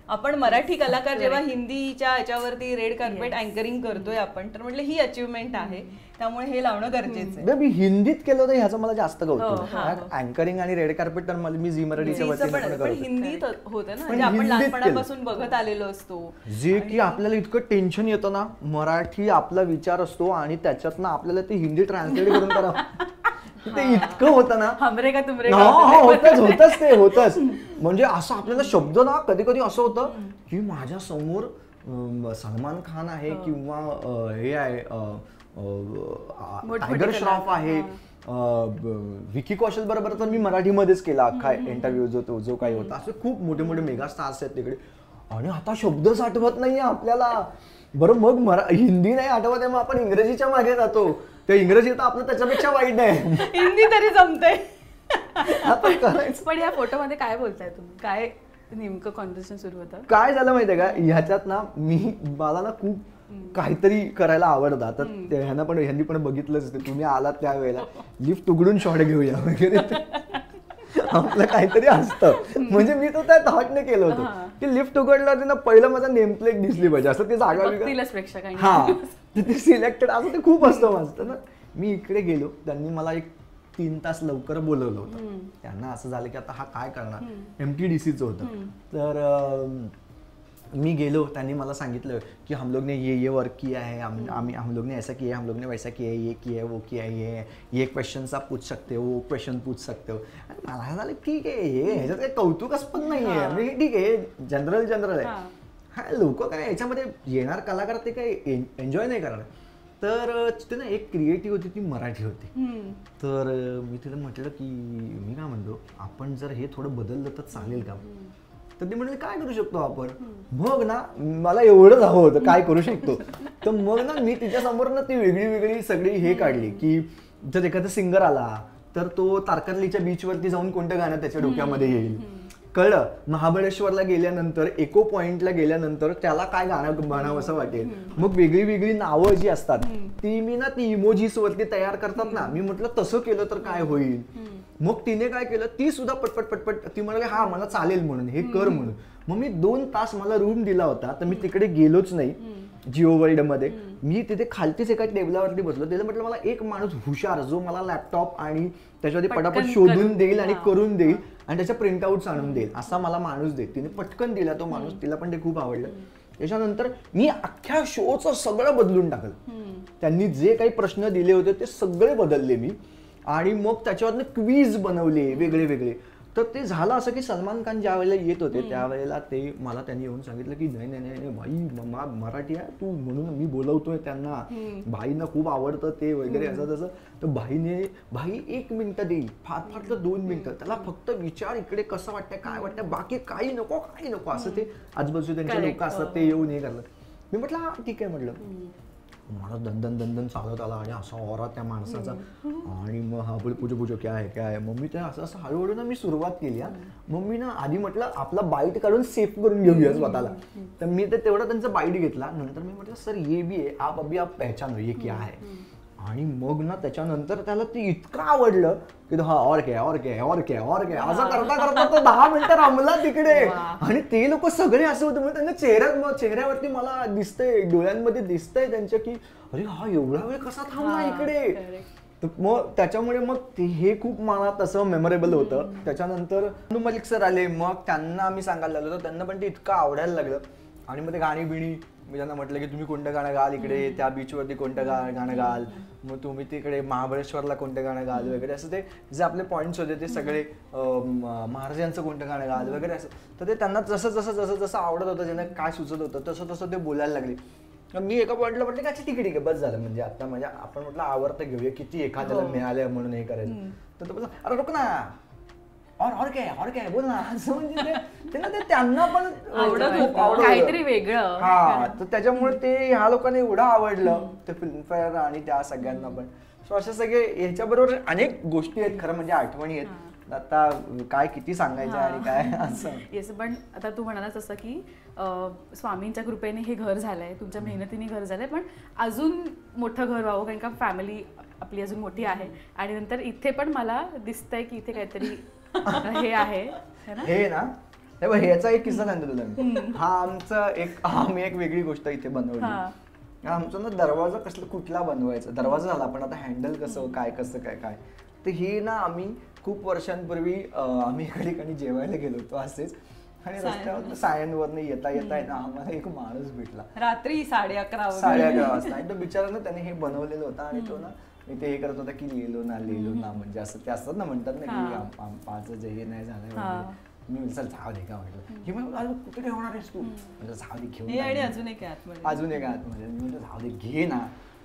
आपण मराठी कलाकार जेव्हा हिंदीच्या याच्यावरती रेड कार्पेट अँकरिंग करतोय आपण, तर म्हटलं ही अचिव्हमेंट आहे, त्यामुळे हे लावणं गरजेचं आहे. मी हिंदीत केलं होतं ह्याचं मला जास्त कौतुक. अँकरिंग आणि रेड कार्पेट तर मी झी मराठीच्या वतीने हिंदीत होतं ना, म्हणजे आपण लहानपणापासून बघत आलेलो असतो. जे की आपल्याला इतकं टेन्शन येतं ना, मराठी आपला विचार असतो आणि त्याच्यातनं आपल्याला ते हिंदी ट्रान्सलेट करून करावं. ते इतकं होतं ना, होतच. म्हणजे असं आपल्याला शब्द ना कधी कधी असं होतं की माझ्या समोर सलमान खान आहे किंवा हे आहे टायगर श्रॉफ आहे, विकी कौशल बरोबर तर मी मराठीमध्येच केला अख्खा इंटरव्ह्यू जो काही होता. असे खूप मोठे मोठे मेगा स्टार्स आहेत तिकडे आणि आता शब्दच आठवत नाहीये आपल्याला. बरं मग हिंदी नाही आठवत आहे, मग आपण इंग्रजीच्या मागे जातो. ते इंग्रजी तर आपलं त्याच्यापेक्षा वाईट आहे, हिंदी तरी जमते. पण या फोटोमध्ये काय बोलताय तुम्ही, काय नेमकं कॉन्व्हर्सेशन सुरू होतं? काय झालं माहितीये का, ह्याच्यात ना मला ना खूप काहीतरी करायला आवडतं. तर ह्यांनी पण बघितलंच, तुम्ही आलात त्यावेळेला लिफ्ट उघडून शॉट घेऊया वगैरे आपलं काहीतरी असतं. म्हणजे मी तो त्या थॉटने केलं होतं की लिफ्ट उघडलं ना पहिलं माझा नेम प्लेट दिसली पाहिजे, असं ते जागा हा ते सिलेक्टेड असं ते खूप असतं माझं ना. मी इकडे गेलो, त्यांनी मला एक 3 तास लवकर बोलवलं होतं. त्यांना असं झालं की आता हा काय करणार, MTDCचं होतं. तर मी गेलो, त्यांनी मला सांगितलं की हम लोग ने ये वर्क किया है, हम लोग ने ऐसा किया है, हम लोग ने वैसा किया है, ये किया है, वो किया है, ये क्वेश्चन्स आप पूछ सकते हो, वो क्वेश्चन पूछ सकते हो. मला झालं ठीक आहे, हे ह्याच्यात काही कौतुकास्पद नाहीये, म्हणजे ठीक आहे जनरल आहे. हा लोक काय याच्यामध्ये येणार कलाकार ते काही एन्जॉय नाही करणार. तर तिथे ना एक क्रिएटिव्ह होती, ती मराठी होती. तर मी तिला म्हटलं की मी काय म्हणतो, आपण जर हे थोडं बदललं तर चालेल का. तर ते म्हणाले काय करू शकतो आपण. मग ना मला एवढंच हवं होतं काय करू शकतो. तर मग ना मी तिच्यासमोर ना ती वेगळी सगळी हे काढली की जर एखादा सिंगर आला तर तो तारकर्लीच्या बीचवरती जाऊन कोणतं गाणं त्याच्या डोक्यामध्ये येईल. कळलं. महाबळेश्वरला गेल्यानंतर इको पॉइंटला गेल्यानंतर त्याला काय गाणं म्हणावं असं वाटेल. मग वेगळी नावं जी असतात ती मी ना ती इमोजीस वरती तयार करतात ना, मी म्हटलं तसं केलं तर काय होईल. मग तिने काय केलं, ती सुद्धा पटपट ती म्हणाली हा मला चालेल म्हणून, हे कर म्हणून. मग मी 2 तास मला रूम दिला होता, तर मी तिकडे गेलोच नाही जिओ वर्ल्ड मध्ये. मी तिथे खालतीच एका टेबलावरती बसलो. त्याला म्हटलं मला एक माणूस हुशार जो मला लॅपटॉप आणि त्याच्यावरती पटापट शोधून देईल आणि करून देईल आणि त्याच्या प्रिंटआउट्स आणून देईल असा मला माणूस दे. तिने पटकन दिला तो माणूस, तिला पण ते खूप आवडलं. त्याच्यानंतर मी अख्ख्या शोचं सगळं बदलून टाकलं. त्यांनी जे काही प्रश्न दिले होते ते सगळे बदलले मी आणि मग त्याच्यावरनं क्वीज बनवले वेगळे. तर ते झालं असं की सलमान खान ज्या वेळेला येत होते त्यावेळेला ते मला त्यांनी येऊन सांगितलं की नाही भाई मराठी आहे तू म्हणून मी बोलवतोय त्यांना, भाईंना खूप आवडतं ते वगैरे असं तसं. तर भाई 1 मिनिटं देईल, फार तर 2 मिनिटं, त्याला फक्त विचार इकडे कसं वाटतंय काय वाटतंय, बाकी काही नको असं ते आजूबाजू त्यांचे लोक असतात ते येऊन हे करतात. मी म्हटलं हा ठीक आहे म्हटलं. मला दंदन चालत आला आणि असा ओरा त्या माणसाचा आणि मग हा बोल पूजो क्या आहे. मग मी ते असं हळूहळू ना मी सुरुवात केली. मग मी ना आधी म्हटलं आपला बाईट काढून सेफ करून घेऊया स्वतःला. तर मी ते तेवढा त्यांचा बाईट घेतला. नंतर मी म्हटलं सर ये भी है, आप अभी आप पहचानो ये क्या है. आणि मग ना त्याच्यानंतर त्याला ते इतकं आवडलं की हा और क्या असं करता तो 10 मिनिटं रमला तिकडे. आणि ते लोक सगळे असं होते म्हणजे त्यांच्या चेहऱ्यावरती मला दिसतंय, डोळ्यांमध्ये दिसतंय त्यांच्या की अरे हा एवढा वेळ कसा थांबला इकडे. तर मग त्याच्यामुळे मग हे खूप मला तसं मेमोरेबल होतं. त्याच्यानंतर अनु मलिक सर आले, मग त्यांना आम्ही सांगायला लागलो तर त्यांना पण ते इतकं आवडायला लागलं. आणि मग ते गाणी बिणी मी त्यांना म्हटलं की तुम्ही कोणतं गाणं गाल इकडे, त्या बीचवरती कोणतं गाणं गाल, मग तुम्ही तिकडे महाबळेश्वरला कोणतं गाणं गाल वगैरे असं ते जे आपले पॉईंट्स होते ते सगळे महाराजांचं कोणतं गाणं गाल वगैरे असं. तर ते त्यांना जसं आवडत होतं, ज्यांना काय सुचत होतं तसं ते बोलायला लागले. मी एका पॉइंटला म्हटलं का ठीक आहे बस झालं, म्हणजे आता म्हणजे आपण म्हटलं आवडतं घेऊया, किती एखाद्याला मिळालं म्हणून हे करायचं. तर तो बोलला अरे रुक ना, और काय बोल ना, असं म्हणजे ते त्यांना पण आवडत काहीतरी वेगळं. हा, तर त्याच्यामुळे ते ह्या लोकांना एवढं आवडलं ते फिल्मफेअर आणि त्या सगळ्यांना पण. सो असे सगळे ह्याच्याबरोबर अनेक गोष्टी आहेत, खरं म्हणजे आठवणी आहेत. आता काय किती सांगायचं आणि काय असं. येस, पण आता तू म्हणालास तसं की स्वामींच्या कृपेने हे घर झालंय, तुमच्या मेहनतीने घर झालंय, पण अजून मोठं घर व्हावं, कारण का फॅमिली आपली अजून मोठी आहे. आणि नंतर इथे पण मला दिसतंय की इथे काहीतरी हे आहे हे ना. ह्याचा एक किस्सा सांगतो तुला मी. आम्ही एक वेगळी गोष्ट इथे बनवली. आमचा ना दरवाजा कुठला बनवायचा, दरवाजा झाला पण आता हँडल कसं काय तर हे ना आम्ही खूप वर्षांपूर्वी आम्ही एका ठिकाणी जेवायला गेलो होतो असेच, आणि रस्त्यावर सायनवरनं येता आहे ना आम्हाला एक माणूस भेटला रात्री 11:30 वाजता. आणि तो बिचारानं त्याने हे बनवलेलं होतं आणि तो ना ते हे करत होता की लिहिलो ना म्हणजे असं ते असतात ना, म्हणतात ना की माझं जे हे नाही झालं. मी म्हटलं जाऊ दे का म्हटलं, की मग कुठे ठेवणार आहेस तू, म्हणजे जाऊ दे घेऊन अजून एक आतमध्ये. मी म्हटलं जाऊ दे घे ना,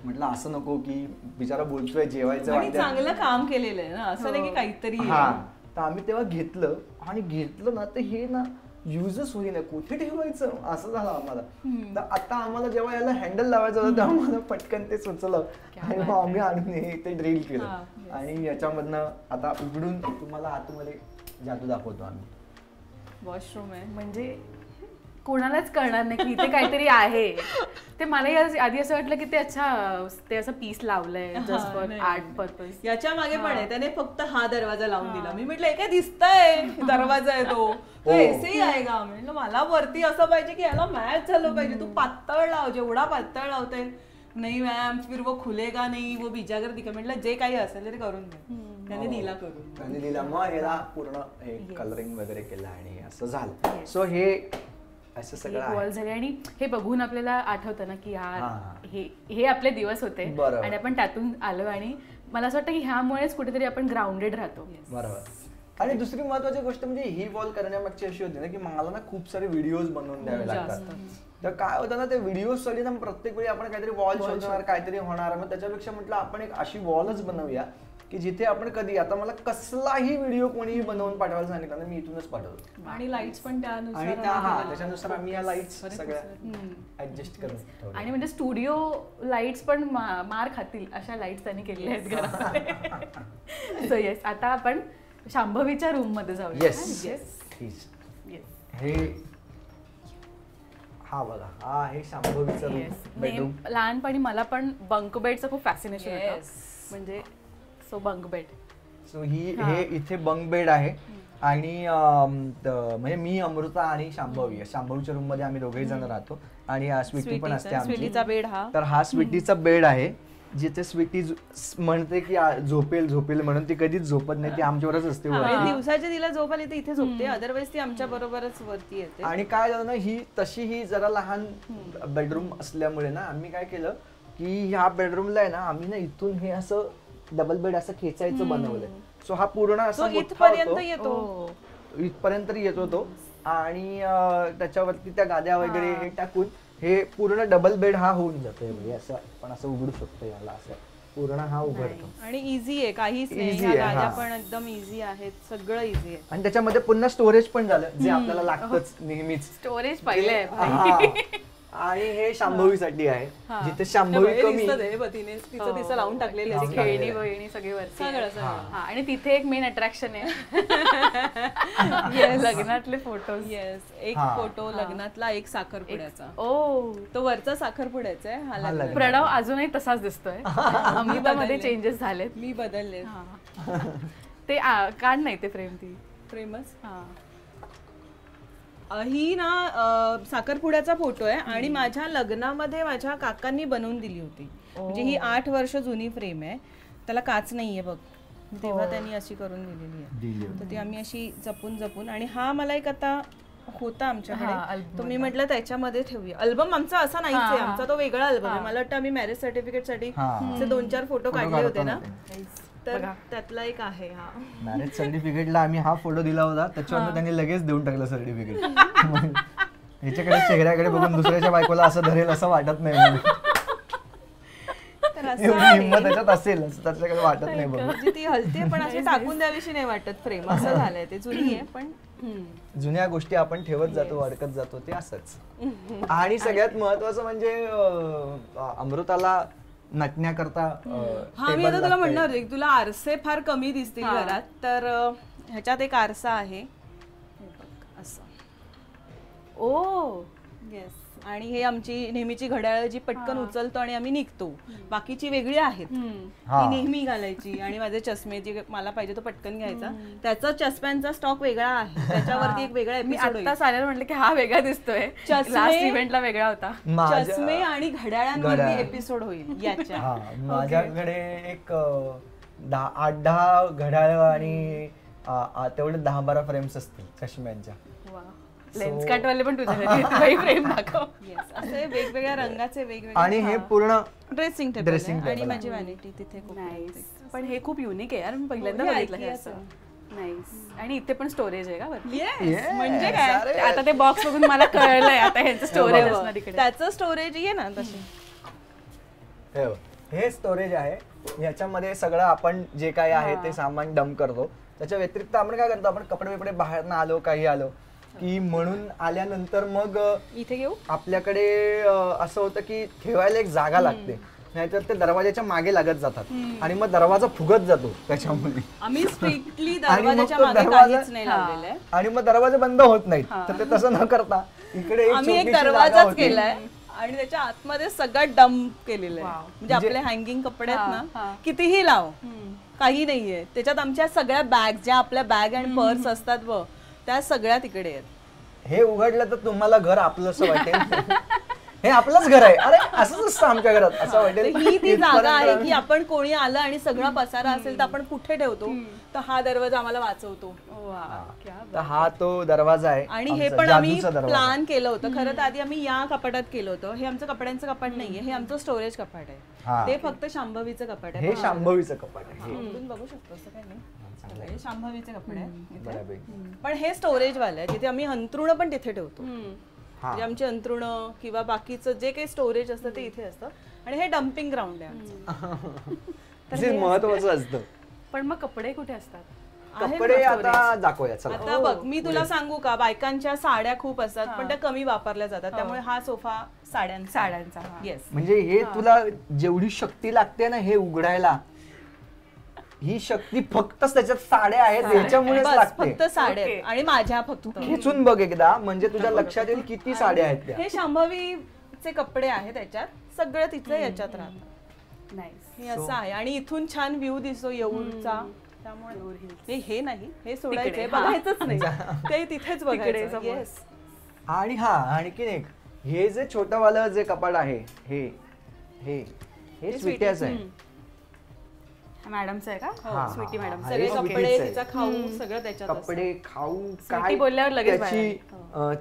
म्हटलं असं नको की बिचारा बोलतोय जेवायचं, चांगलं काम केलेलं आहे ना, असं नाही की काहीतरी. हा, तर आम्ही तेव्हा घेतलं ना, तर हे ना युजच होईना, कुठे ठेवायचं असं झालं आम्हाला. तर आता आम्हाला जेव्हा याला हँडल लावायचं होतं तेव्हा आम्हाला पटकन ते सुचलं आणि मग आम्ही आणून ते ड्रिल केलं. आणि याच्यामधनं आता उघडून तुम्हाला आतमध्ये जादू दाखवतो आम्ही. वॉशरूम आहे, म्हणजे कोणालाच कळणार नाही की इथे काहीतरी आहे. ते मला आधी असं वाटलं की ते ते असं पीस लावलंय जस्ट फॉर आर्ट पर्पज. याच्या मागे पण आहे, त्याने फक्त हा दरवाजा लावून दिला. मी म्हटलं काय दिसतंय दरवाजा आहे तो ऐसे आहे का, म्हटलं मला वरती असं पाहिजे की याला मॅच झालं पाहिजे, तू पातळ लाव, जेवढा पातळ लावते. नाही मॅम फिर वो खुलेगा नहीं, वो बिजागर दिखा. म्हटलं जे काही असेल ते करून दे. त्याने दिला करून, मग याला पूर्ण हे कलरिंग वगैरे केलं आणि असं झालं. सो हे असं सगळं वॉल झाले. आणि हे बघून आपल्याला आठवतं ना की हे आपले दिवस होते आणि आपण त्यातून आलो. आणि मला असं वाटतं की ह्यामुळेच कुठेतरी आपण ग्राउंडेड राहतो. बरोबर. आणि दुसरी महत्वाची गोष्ट म्हणजे ही वॉल करण्यामागची अशी होती ना की मला ना खूप सारे व्हिडिओज बनवून द्यावे लागतात. तर काय होतं ना, ते व्हिडिओ साठी ना प्रत्येक वेळी आपण काहीतरी वॉल शोधणार, काहीतरी होणार. मग त्याच्यापेक्षा म्हटलं आपण एक अशी वॉलच बनवूया की जिथे आपण कधी, आता मला कसलाही व्हिडिओ कोणीही बनवून पाठवायला सांगितलं ना, मी इथूनच पाठवतो. आणि लाईट्स पण त्यानुसार, आणि त्याच्यानुसार आम्ही या लाईट्स सगळ्या ऍडजस्ट करू. आणि म्हणजे स्टुडिओ लाईट्स पण मार खातील अशा लाईट्स त्यांनी केलेल्या आहेत घरामध्ये. सो येस, आता आपण शांभवीच्या रूम मध्ये जाऊया. येस, हे हा बघा, हा आहे शांभवीचा बेडरूम. लहानपणी मला पण बंक बेडचं खूप फॅसिनेशन होतं. म्हणजे सो बंक बेड. सो हे इथे बंक बेड आहे. आणि म्हणजे मी, अमृता आणि शांभवीच्या रूम मध्ये आम्ही दोघेही जण राहतो. आणि स्वीटी पण असते आमची. तर हा स्वीटीचा बेड आहे, जिथे स्वीटी म्हणते की झोपेल म्हणून ती कधीच झोपत नाही, ती आमच्यावरच असते. दिवसाच्या तिला झोप आली तर इथे झोपते, अदरवाईज ती आमच्या बरोबरच वरती येते. आणि काय झालं ना, ही जरा लहान बेडरूम असल्यामुळे ना आम्ही काय केलं की ह्या बेडरूमला आहे ना आम्ही ना इथून हे असं डबल बेड असं खेचायचं बनवलंय. सो हा पूर्ण असा इथपर्यंत येतो तो. आणि त्याच्यावरती त्या गाद्या वगैरे हे टाकून हे पूर्ण डबल बेड हा होऊन जातोय. म्हणजे असं पण असं उघडू शकतो याला, असं पूर्ण हा उघडतो. आणि इझी आहे, काहीच नाही, गाद्या पण एकदम इझी आहेत, सगळं इझी आहे. आणि त्याच्यामध्ये पुन्हा स्टोरेज पण झालं, जे आपल्याला लागतंच नेहमीच. स्टोरेज पाहिलंय. आणि हे शांभवीसाठी आहे, जिथे शांभवी कमी तिचं लावून टाकलेली खेळणी वहिणी सगळे वरती. आणि तिथे एक मेन अट्रॅक्शन आहे लग्नातले फोटो. येस, एक फोटो लग्नातला, एक साखरपुड्याचा. तो वरचा साखरपुड्याचा आहे, हा लग्न. प्रणव अजूनही तसाच दिसतोय. अमितामध्ये चेंजेस झालेत. मी बदलले. ते काढ नाही, ते फ्रेमच. ही ना साखरपुड्याचा फोटो आहे आणि माझ्या लग्नामध्ये माझ्या काकांनी बनवून दिली होती. म्हणजे ही 8 वर्ष जुनी फ्रेम आहे, त्याला काच नाहीये बघ, तेव्हा त्यांनी अशी करून दिलेली आहे. तर ती आम्ही अशी जपून. आणि हा मला एक आता होता आमच्याकडे, तो मी म्हटलं त्याच्यामध्ये ठेवूया. अल्बम आमचा असा नाहीच आहे, आमचा तो वेगळा अल्बम आहे. मला वाटतं आम्ही मॅरेज सर्टिफिकेट साठी 2-4 फोटो काढले होते ना, तर त्यातला एक आहे. हा मॅरेज सर्टिफिकेटला आम्ही हा फोटो दिला होता, त्याच्यावर त्यांनी लगेच देऊन टाकलं सर्टिफिकेट. याच्याकडे चेहऱ्याकडे बघून दुसऱ्याच्या बायकोला असं धरेल असं वाटत नाही मला. तर असं एवढी आहे. हिंमत त्याच्यात असेल असं त्याच्याकडे वाटत नाही बघ. म्हणजे ती हलते पण अशी टाकून द्यावीशी नाही वाटत फ्रेम, असं झालंय. ते जुनी आहे पण जुन्या गोष्टी आपण ठेवत जातो, अडकत जातो, ते असंच. आणि सगळ्यात महत्वाचं म्हणजे अमृताला नटण्याकरता हा, मी आता तुला म्हणणार होते की तुला आरसे फार कमी दिसतील घरात, तर ह्याच्यात एक आरसा आहे हे बघ, असं. ओ येस. आणि हे आमची नेहमीची घड्याळ जी पटकन उचलतो आणि आम्ही निघतो. बाकीची वेगळी आहेत, ती नेहमी घालायची. आणि माझे चष्मे जे मला पाहिजे तो पटकन घ्यायचा. त्याचा चष्म्यांचा स्टॉक वेगळा आहे, त्याच्यावरती एक वेगळा मी एपिसोड आता आल्यावर म्हटलं की हा वेगळा दिसतोय, लास्ट इव्हेंटला वेगळा होता. चष्मे आणि घड्याळांवरती एपिसोड होईल याच्या. माझ्याकडे एक 8-10 घड्याळ आणि तेवढे 10-12 फ्रेम्स असतील चष्म्यांच्या. लेन्स कटवाले पण तुझ्या फ्रेम दाखव. येस, असे वेगवेगळ्या रंगाचे वेगवेगळे. आणि हे पूर्ण ड्रेसिंग टेबल आणि माझी व्हॅनिटी तिथे खूप नाईस. पण हे खूप युनिक आहे यार, मी पहिल्यांदा बघितलं हे असं. नाईस. आणि इथे पण स्टोरेज आहे का वरती? Yes, म्हणजे काय, आता ते बॉक्स बघून मला कळलंय आता ह्यांचं स्टोरेज असणार इकडे. त्याचं स्टोरेज ये ना तशी. हे स्टोरेज आहे, याच्यामध्ये सगळं आपण जे काही आहे ते सामान डंप करतो. त्याच्या व्यतिरिक्त आपण काय करतो, आपण कपडे बिपडे बाहेरनं आलो, काही आलो की म्हणून आल्यानंतर मग इथे घेऊ. आपल्याकडे असं होतं की ठेवायला एक जागा लागते, नाहीतर ते दरवाजाच्या मागे लागत जातात आणि मग दरवाजा फुगत जातो त्याच्यामुळे. आम्ही स्ट्रिक्टली आणि मग दरवाजाच्या तो मागे दरवाजा- काहीच नाही लावलेलं आहे. आणि मग दरवाजे बंद होत नाहीत, तर ते तसं न करता इकडे आम्ही एक छोटीशी जागा दरवाजाच होती. केलाय आणि त्याच्या आतमध्ये सगळं डंप केलेलं आहे. म्हणजे आपले हँगिंग कपडे आहेत ना, कितीही लाव, काही नाहीये त्याच्यात. आमच्या सगळ्या बॅग, ज्या आपल्या बॅग आणि पर्स असतात व त्या सगळ्या तिकडे आहेत. हे उघडलं तर तुम्हाला घर आपलंसं वाटेल. हे आपलंच घर आहे, अरे असंच असतं आमच्या घरात असं वाटेल. तर ही ती जागा आहे की आपण कोणी आलं आणि सगळा पसारा असेल तर आपण कुठे ठेवतो, तर हा दरवाजा आम्हाला वाचवतो. तर हा तो दरवाजा आहे. आणि हे आमचा पण आम्ही जादूचा दरवाजा. प्लॅन केलं होतं. खरं तर आधी आम्ही या कपाटात केलं होतं. हे आमचं कपड्यांचं कपाट नाहीये, हे आमचं स्टोरेज कपाट हा. आहे. ते फक्त शांभवीचं कपाट आहे. हे शांभवीचं कपाट आहे. उघडून बघू शकतो, असं काही नाही. हे शांभवीचे कपडे आहे इथे. बऱ्यापैकी. पण हे स्टोरेज वाले आहे, जिथे आम्ही अंथरुणं पण तिथे ठेवतो. म्हणजे आमची अंथरुणं किंवा बाकीचं जे काही स्टोरेज असतं ते इथे असतं. आणि हे डम्पिंग ग्राउंड आहे आमचं. हे महत्वाचं असतं. पण मग कपडे कुठे असतात? कपडे आता दाखवूया चला. आता बघ, मी तुला सांगू का, बायकांच्या साड्या खूप असतात पण त्या कमी वापरल्या जातात. त्यामुळे हा सोफा साड्यांचा. येस. म्हणजे हे तुला जेवढी शक्ती लागते ना हे उघडायला, ही शक्ती फक्तच त्याच्यात साड्या आहेत याच्यामुळेच बस, लागते. फक्त साड्या आहेत. आणि माझ्या फक्त खेचून बघ एकदा, म्हणजे तुझ्या लक्षात येईल किती साड्या आहेत त्या. हे शांभवीचे कपडे आहेत त्याच्यात, सगळं तिचं याच्यात राहतं. नाईस. हे असं आहे. आणि इथून छान व्ह्यू दिसतो येऊरचा. त्यामुळे हे नाही, हे सोडायचंय, बघायचंच नाही, ते तिथेच बघायचं. येस. आणि हा आणखीन एक, हे जे छोटंवालं जे कपाट आहे, हे स्वीट्याच आहे. मॅडमचं आहे का? स्वीटी मॅडम. सगळे कपडे, तिचा खाऊ सगळं त्याच्यात असतं. कपडे, खाऊ, स्वीटी बोलल्यावर लगेच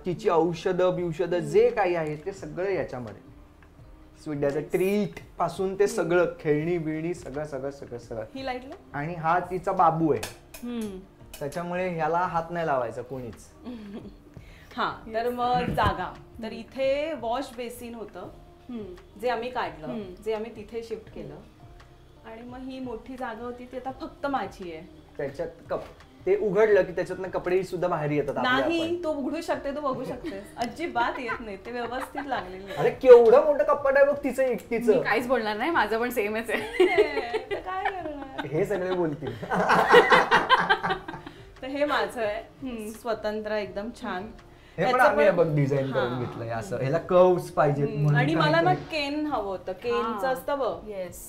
तिची औषधं बिवषधं जे काही आहे ते सगळं याच्यामध्ये. स्वीट्याचं ट्रीट पासून ते सगळं, खेळणी बिळणी सगळं. ही लाईट. आणि हा तिचा बाबू आहे, त्याच्यामुळे ह्याला हात नाही लावायचा कोणीच. हा, तर मग जागा, तर इथे वॉश बेसिन होतं जे आम्ही काढलं, जे आम्ही तिथे शिफ्ट केलं. आणि मग ही मोठी जागा होती ती आता फक्त माझी आहे. त्याच्यात ते उघडलं की त्याच्यातनं कपडे सुद्धा बाहेर येतात. नाही, तो उघडू शकते, तो बघू शकते, अजिबात येत नाही, ते व्यवस्थित लागलेले. अरे केवढं मोठं कपाट आहे बघ तिचं एकटीचं. काहीच बोलणार नाही, माझं पण सेमच आहे. काय करणार, हे सगळे बोलतील. तर हे माझं आहे, स्वतंत्र एकदम छान. हे पण आम्ही बघ डिझाईन करून घेतलंय असं, ह्याला कर्व्स पाहिजेत म्हणून. आणि मला ना केन हवं होतं, केनचं असतं बघ.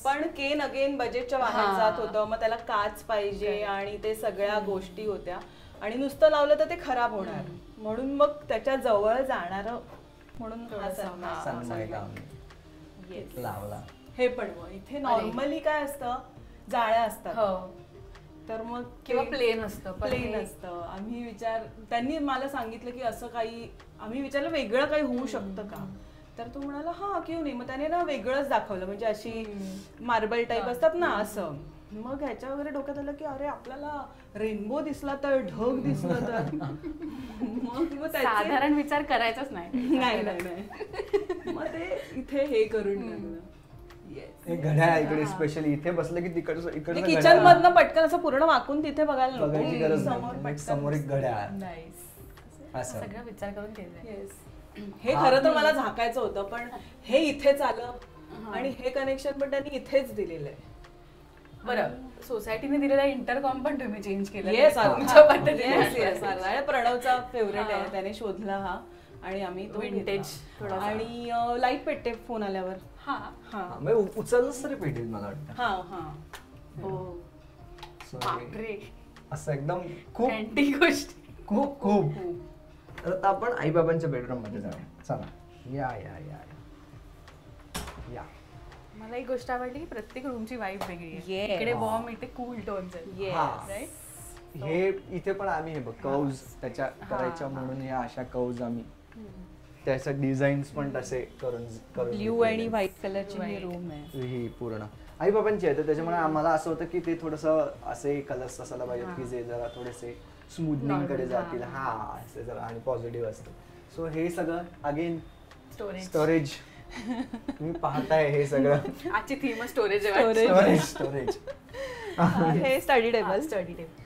पण केन अगेन बजेटच्या बाहेर जात होतं. मग त्याला काच पाहिजे आणि ते सगळ्या गोष्टी होत्या. आणि नुसतं लावलं तर ते खराब होणार, म्हणून मग त्याच्या जवळ जाणार म्हणून लावला. हे पण मग इथे नॉर्मली काय असतं, जाळ्या असतात, तर मग किंवा प्लेन असतं. त्यांनी मला सांगितलं की असं काही, आम्ही विचारलं वेगळं काही होऊ शकतं का, तर तो म्हणाला हा क्यों नाही. मग त्याने ना वेगळंच दाखवलं, म्हणजे अशी मार्बल टाईप असतात ना असं, मग ह्याच्या वगैरे डोक्यात आलं की अरे आपल्याला रेनबो दिसला तर, ढग दिसलं तर मग साधारण विचार करायचाच नाही. नाही मग ते इथे हे करून टाकलं. एक घड्याळ इकडे स्पेशली इथे बसलं की तिकडचं इकडचं किचन मधनं पटकन असं पूर्ण वाकून तिथे बघायला नको. बघायची गरज समोर नाही. पटकन समोर एक घड्याळ Nice. असं. सगळं विचार करून केलंय. हे खरं तर मला झाकायचं होतं पण हे इथेच आलं आणि हे कनेक्शन पण त्यांनी इथेच दिलेलं आहे. बरं, सोसायटीने दिलेला इंटरकॉम पण तुम्ही चेंज केलं. येस तुमच्या पद्धतीने. आणि प्रणवचा फेवरेट आहे, त्याने शोधला हा आणि आम्ही तो Vintage घेतला. थोडासा. आणि लाईट पेटते फोन आल्यावर. हा हा म्हणजे उचललंच तरी पेटेल मला वाटतं. हा हा हो. So, बापरे, असं एकदम खूप अँटी गोष्ट. खूप खूप. तर आता आपण आईबाबांच्या बेडरूम मध्ये जाऊया. चला या या या या. मला एक गोष्ट आवडली की प्रत्येक रूमची वाईब वेगळी आहे. Yes. इकडे वॉर्म, इथे कूल टोन्स आहेत. हा. राईट. हे इथे पण आम्ही हे बघ कर्व्स त्याच्या करायच्या म्हणून या अशा कर्व्स आम्ही त्याचं डिझाईन्स पण तसे करून ब्ल्यू आणि व्हाईट कलरची ही रूम आहे. ही पूर्ण आई बाबांची आहे तर त्याच्यामुळे आम्हाला असं होतं की ते थोडंसं असे कलर्स असायला पाहिजेत की जे जरा थोडेसे स्मूथनिंग कडे जातील. हा असे जरा आणि पॉझिटिव्ह असतं. सो हे सगळं अगेन स्टोरेज तुम्ही पाहताय हे सगळं. आजची थीम स्टोरेज स्टोरेज स्टोरेज हे स्टडी टेबल स्टडी टेबल.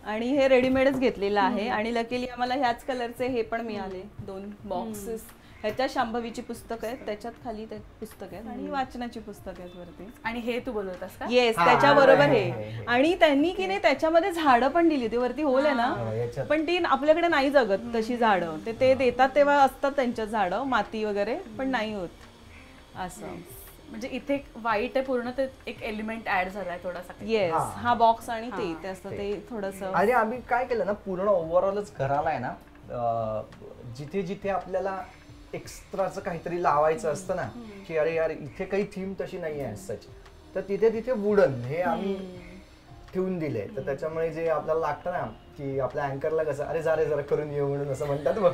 आणि हे रेडीमेडच घेतलेलं आहे आणि लकीली आम्हाला ह्याच कलरचे हे पण मिळाले 2 बॉक्सेस. ह्याच्यात शांभवीची पुस्तकं आहेत, त्याच्यात खाली पुस्तक आहेत आणि वाचनाची पुस्तकं आहेत वरती. आणि हे तू बोलवतास का? येस, हा, त्याच्याबरोबर हे, हे. हे. आणि त्यांनी की नाही त्याच्यामध्ये झाडं पण दिली होती, वरती होल आहे ना, याच्यात. पण ती आपल्याकडे नाही जगत तशी झाडं. ते देतात तेव्हा असतात त्यांच्या झाडं माती वगैरे, पण नाही होत असं. म्हणजे इथे व्हाईट आहे पूर्ण, ते एक एलिमेंट ऍड झालाय थोडासा. येस, हा. हा बॉक्स आणि ते असतं ते थोडंसं. आणि आम्ही काय केलं ना पूर्ण ओव्हरऑलच घराला आहे ना जिथे जिथे आपल्याला एक्स्ट्राचं काहीतरी लावायचं असतं ना की अरे यार इथे काही थीम तशी नाही आहे सच, तर तिथे तिथे वुडन हे आम्ही ठेवून दिले. तर त्याच्यामुळे जे आपल्याला लागतं ना की आपल्या अँकरला कसं अरे जरा करून येऊ म्हणून असं म्हणतात बघ.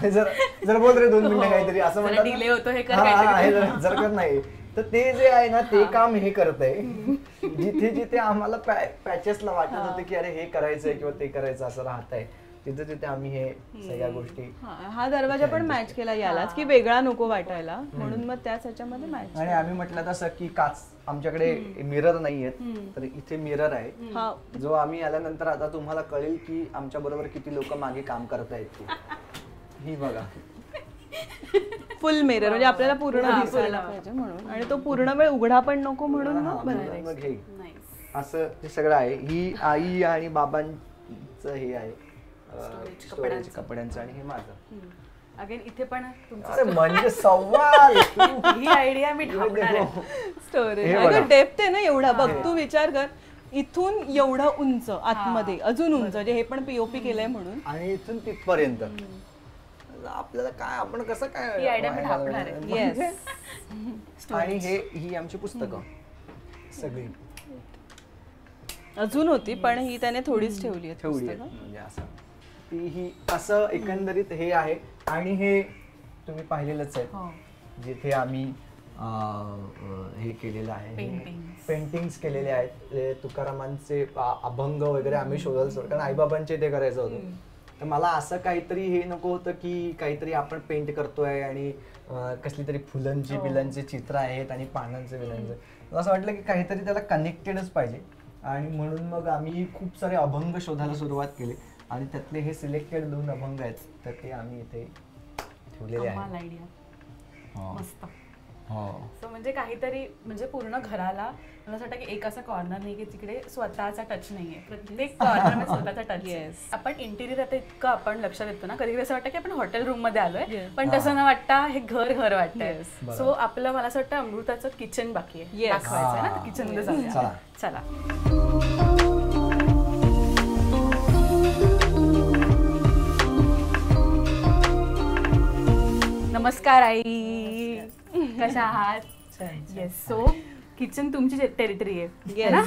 जर बोल रे 2 मिनिटं काहीतरी असं जरा म्हणतात delay होतो, हे कर हा, काहीतरी. हे जर कर नाही तर ते जे आहे ना ते काम हे करत आहे. जिथे जिथे आम्हाला पॅचेसला वाटत होते की अरे हे करायचंय किंवा ते करायचं असं राहत आहे, तिथे तिथे आम्ही हे सगळ्या गोष्टी. हा दरवाजा पण मॅच केला यालाच की वेगळा नको वाटायला, म्हणून मग त्याच ह्याच्यामध्ये मॅच. आणि आम्ही म्हटलं तसं की काच आमच्याकडे मिरर नाहीयेत तर इथे मिरर आहे, हा जो आम्ही आल्यानंतर आता तुम्हाला कळेल की आमच्या बरोबर किती लोक मागे काम करतायत ते. ही बघा फुल मिरर, म्हणजे आपल्याला पूर्ण दिसायला पाहिजे म्हणून, आणि तो पूर्ण वेळ उघडा पण नको म्हणून मग बनवायचं. मग हे Nice. असं हे सगळं आहे. ही आई आणि बाबांचं हे आहे स्टोरेज कपड्यांचं आणि हे माझं. अगेन इथे पण तुमचं अरे म्हणजे सवाल ही आयडिया मी ठाकणार आहे. स्टोरेज हे बघा. अगं डेप्थ आहे ना एवढा, बघ तू विचार कर, इथून एवढं उंच आतमध्ये अजून उंच, म्हणजे हे पण पीओपी केलंय म्हणून. आणि इथून तिथपर्यंत आपल्याला काय आपण कसं ही आयडिया मी काय ठाकणार आहे. येस. आणि ही आमची पुस्तकं सगळी अजून होती पण ही त्याने थोडीच ठेवली आहे ठेवली पुस्तकं. आहेत म्हणजे असं ती ही असं एकंदरीत हे आहे. आणि हे तुम्ही पाहिलेलंच आहे हो. जिथे आम्ही हे केलेलं आहे, Paintings. पेंटिंग्स केलेले आहेत. ते तुकारामांचे अभंग वगैरे आम्ही शोधायला सुरू, कारण आईबाबांचे ते करायचं होतं. तर मला असं काहीतरी हे नको होतं की काहीतरी आपण पेंट करतोय आणि कसली तरी फुलांची बिलांची चित्र आहेत आणि पानांचे बिलांचे. मला असं वाटलं की काहीतरी त्याला कनेक्टेडच पाहिजे, आणि म्हणून मग आम्ही खूप सारे अभंग शोधायला सुरुवात केली आणि त्यातले हे सिलेक्टेड 2 अभंग आहेत तर ते आम्ही इथे ठेवलेले कमाल आहेत. आयडिया. हो. मस्त. हो. सो म्हणजे काहीतरी म्हणजे पूर्ण घराला मला असं वाटतं की एक असं कॉर्नर नाही की तिकडे स्वतःचा टच नाहीये, प्रत्येक कॉर्नर मध्ये स्वतःचा टच. Yes. आपण इंटिरियर आता इतकं आपण लक्षात येतो ना, कधी कधी असं वाटतं की आपण हॉटेल रूम मध्ये आलोय, Yes. पण तसं न वाटता हे घर वाटतंय. Yes. सो आपलं मला असं वाटतं अमृताचं किचन बाकी आहे Yes. दाखवायचं ना, किचन मध्ये जाऊया. चला. चला. नमस्कार आई, कशा आहात? येस. सो किचन तुमची टेरिटरी आहे है ना?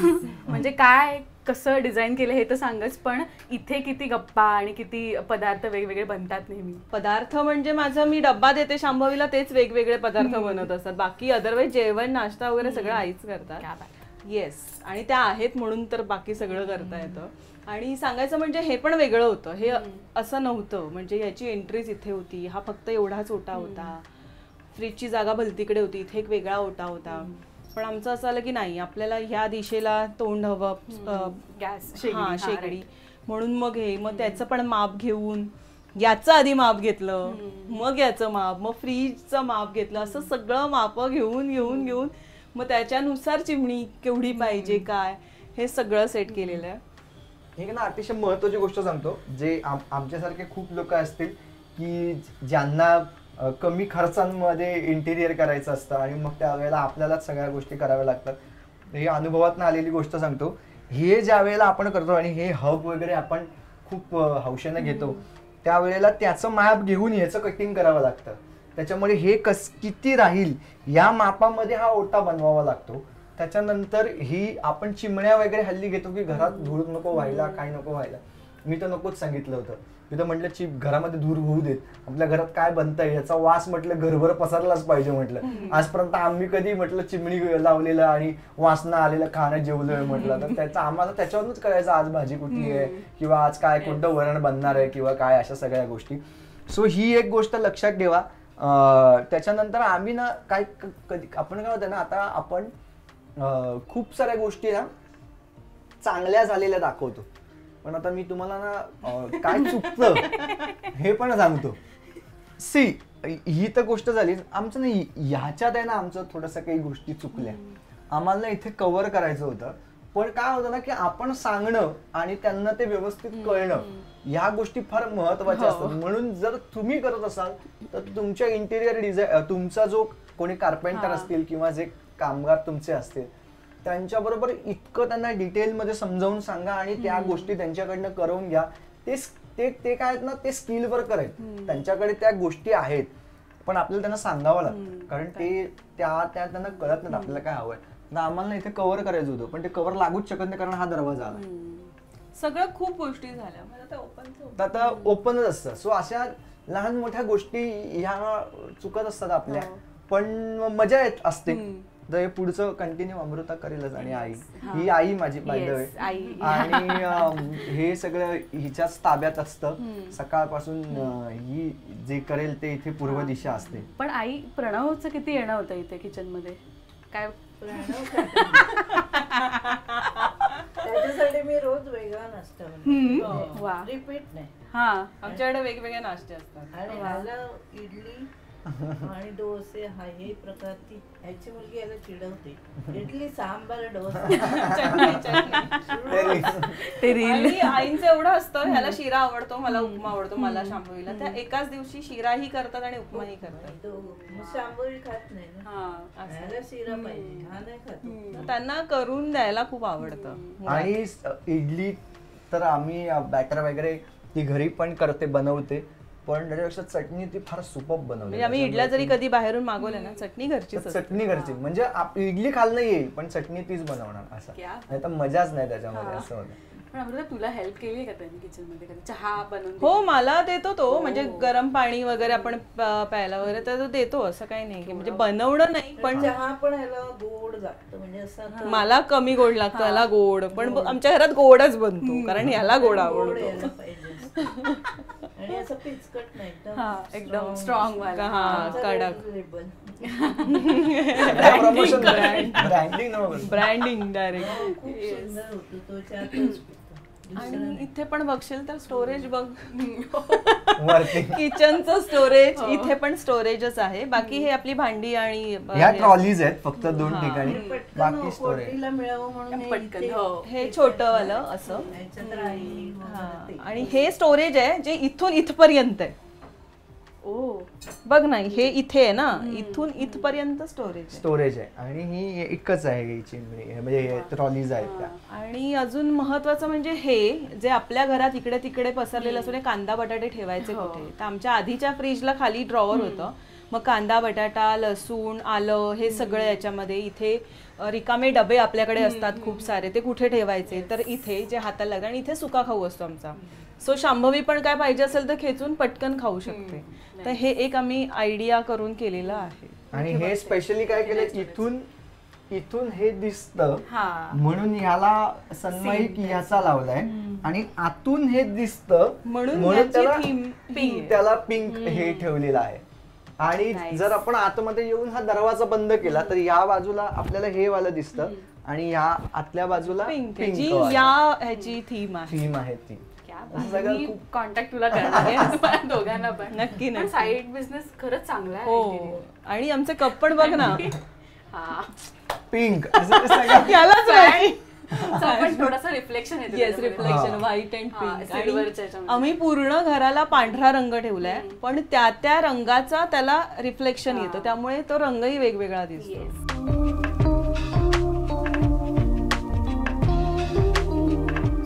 म्हणजे काय कसं डिझाईन केलं हे तर सांगच, पण इथे किती गप्पा आणि किती पदार्थ वेगवेगळे बनतात नेहमी. पदार्थ म्हणजे माझं, मी डब्बा देते शांभवीला, तेच वेगवेगळे पदार्थ बनवत असतात. बाकी अदरवाईज जेवण नाश्ता वगैरे सगळं आईच करतात. क्या बात. येस, आणि त्या आहेत म्हणून तर बाकी सगळं करता येतं. आणि सांगायचं म्हणजे हे पण वेगळं होतं, हे असं नव्हतं. म्हणजे याची एंट्रीज इथे होती, हा फक्त एवढाच ओटा होता, फ्रीजची जागा भलतीकडे होती, इथे एक वेगळा ओटा होता. पण आमचं असं आलं की नाही, आपल्याला ह्या दिशेला तोंड हवं, गॅस शेगडी, म्हणून मग त्याचं पण माप घेऊन याचं आधी माप घेतलं, मग याचं माप, मग फ्रीजचं माप घेतलं, असं सगळं माप घेऊन मग त्याच्यानुसार चिमणी केवढी पाहिजे काय हे सगळं सेट केलेलं आहे. हे ना अतिशय महत्वाची गोष्ट सांगतो, जे आमच्यासारखे खूप लोक असतील की ज्यांना कमी खर्चांमध्ये इंटेरियर करायचं असतं आणि मग त्यावेळेला आपल्यालाच सगळ्या गोष्टी कराव्या लागतात. ही अनुभवातून आलेली गोष्ट सांगतो. हे ज्या वेळेला आपण करतो आणि हे हब वगैरे आपण खूप हौशेनं घेतो, त्यावेळेला त्याचं माप घेऊन ह्याचं कटिंग करावं लागतं. त्याच्यामुळे हे किती राहील या मापामध्ये हा ओटा बनवावा लागतो. त्याच्यानंतर ही आपण चिमण्या वगैरे हल्ली घेतो की घरात धूळ नको व्हायला, काय नको व्हायला. मी तर नकोच सांगितलं होतं. मी तर म्हटलं घरामध्ये धूर होऊ देत, आपल्या घरात काय बनतंय याचा वास म्हटलं घरभर पसरलाच पाहिजे म्हटलं. आजपर्यंत आम्ही कधी म्हटलं चिमणी लावलेलं आणि वासना आलेलं खाणं जेवलोय म्हटलं, तर त्याचा आम्हाला त्याच्यावरूनच कळायचं आज भाजी कुठली आहे किंवा आज काय कोणतं वरण बनणार आहे किंवा काय, अशा सगळ्या गोष्टी. सो ही एक गोष्ट लक्षात ठेवा. त्याच्यानंतर आम्ही ना काय कधी आपण काय होतं ना, आता आपण खूप साऱ्या गोष्टी ना चांगल्या झालेल्या दाखवतो, पण आता मी तुम्हाला ना काय चुकतं हे पण सांगतो. सी ही तर गोष्ट झाली आमचं नाही, ह्याच्यात आहे ना आमचं थोडंसं काही गोष्टी चुकल्या. आम्हाला ना इथे कव्हर करायचं होतं, पण काय होतं ना की आपण सांगणं आणि त्यांना ते व्यवस्थित कळणं ह्या गोष्टी फार महत्वाच्या असतात. म्हणून जर तुम्ही करत असाल तर तुमच्या इंटेरियर डिझाईन, तुमचा जो कोणी कार्पेंटर असतील किंवा जे कामगार तुमचे असतील त्यांच्याबरोबर इतकं त्यांना डिटेलमध्ये समजावून सांगा आणि त्या गोष्टी त्यांच्याकडनं करवून घ्या. ते काय आहेत ना, ते स्किल वर्कर आहेत, त्यांच्याकडे त्या गोष्टी आहेत, पण आपल्याला त्यांना सांगावं लागतं, कारण ते त्यांना कळत नाही आपल्याला काय हवंय. आम्हाला इथे कव्हर करायचं होतं, पण ते कव्हर लागूच शकत नाही कारण हा दरवाजा आला. सगळं खूप गोष्टी झाल्या, आता ओपनच असतं. सो अशा लहान मोठ्या गोष्टी ह्या चुकत असतात आपल्या, पण मजा येत असते. तर हे पुढचं कंटिन्यू अमृता करेलच. आणि आई, ही आई माझी बाय द वे, आणि हे सगळं हिच्याच ताब्यात असतं. सकाळपासून ही जे करेल ते इथे पूर्व दिशा असते. पण आई, प्रणवचं किती येणं होतं इथे किचन मध्ये, काय त्याच्यासाठी मी रोज वेगळा नाश्ता बनवते, रिपीट नाही. हा, आमच्याकडे वेगवेगळे नाश्ते असतात. आणि ह्याला इडली आणि डोसे हा हे प्रकार, ती ह्याची मुलगी याला चिडवते, इडली सांबार डोसा ते रील. आणि आईंचं एवढं असतं, ह्याला शिरा आवडतो, मला उपमा आवडतो, मला शांभवीला. त्या एकाच दिवशी शिराही करतात आणि उपमाही करतात. शांभवी खात नाही ना, ह्याला शिरा पाहिजे, हा नाही खात. त्यांना करून द्यायला खूप आवडतं. आणि इडली तर आम्ही बॅटर वगैरे ती घरी पण बनवते, पण त्याच्यापेक्षा चटणी ती फार सुपर बनवते. म्हणजे आम्ही इडल्या जरी कधी बाहेरून मागवल्या ना, चटणी घरची, चटणी घरची. म्हणजे इडली खाल्लं येईल पण चटणी तीच बनवणार, असं नाही तर मजाच नाही त्याच्यामध्ये, असं होतं. पण अमृता, तुला हेल्प केली का त्यांनी किचन मध्ये कधी? चहा बनवून? हो, मला देतो तो, म्हणजे गरम पाणी वगैरे आपण प्यायला वगैरे तर देतो, असं काही नाही की म्हणजे बनवणं नाही. पण चहा पण ह्याला गोड लागतं, म्हणजे असं मला कमी गोड लागतं, ह्याला गोड. पण आमच्या घरात गोडच बनतो कारण ह्याला गोड आवडतो. आणि असं पिचकट नाही, एकदम स्ट्रॉंग वाला. हा, कडक ब्रँडिंग डायरेक्ट. खूप सुंदर होतो तो चहा. आणि इथे पण बघशील तर स्टोरेज बघ, किचनचं स्टोरेज, इथे पण स्टोरेजच आहे. बाकी हे आपली भांडी आणि ह्या ट्रॉलीज आहेत फक्त 2 ठिकाणी, बाकी स्टोरेज मिळावं म्हणून पटकन. हे छोटं वालं असं. आणि हे स्टोरेज आहे जे इथून इथपर्यंत आहे. ओ, बघ नाही, हे इथे आहे ना, इथून इथपर्यंत स्टोरेज आहे. आणि ही एकच आहे म्हणजे ट्रॉलीज आहेत त्या. आणि अजून महत्वाचं म्हणजे हे जे आपल्या घरात इकडे तिकडे पसरलेलं असतो, कांदा बटाटे ठेवायचे कुठे, तर आमच्या आधीच्या फ्रीजला खाली ड्रॉवर होतं. मग कांदा बटाटा, लसूण, आलं हे सगळं याच्यामध्ये. इथे रिकामे डबे आपल्याकडे असतात खूप सारे, ते कुठे ठेवायचे, तर इथे जे हाताला लागतं. आणि इथे सुका खाऊ असतो आमचा. सो शांभवी पण काय पाहिजे असेल तर खेचून पटकन खाऊ शकते. तर हे एक आम्ही आयडिया करून केलेलं आहे. आणि हे स्पेशली काय केलं, इथून इथून हे दिसतं हा. म्हणून ह्याला सनमाईक ह्याचा लावलाय आणि आतून हे दिसतं म्हणून त्याला theme त्याला पिंक हे ठेवलेलं आहे. आणि Nice. जर आपण आतमध्ये येऊन हा दरवाजा बंद केला तर या बाजूला आपल्याला हे वाला दिसतं आणि या आतल्या बाजूला पिंक जी पिंक या ह्याची थीम आहे. थीम आहे ती. क्या असं बात. सगळं मी खूप कॉन्टॅक्ट तुला करणार आहे तुम्हाला दोघांना पण. नक्की, नक्की. साईड बिझनेस खरंच चांगला आहे. हो आणि आमचे कप पण बघ ना हा. पिंक असं सगळं यालाच नाही. So आपण थोडासा रिफ्लेक्शन येते येस त्याच्यामध्ये. रिफ्लेक्शन हा. व्हाईट अँड हा, पिंक silverच्या याच्यामध्ये. आम्ही पूर्ण घराला पांढरा रंग ठेवलाय पण त्या त्या रंगाचा त्याला रिफ्लेक्शन येतं त्यामुळे तो रंगही वेगवेगळा दिसतो. Yes.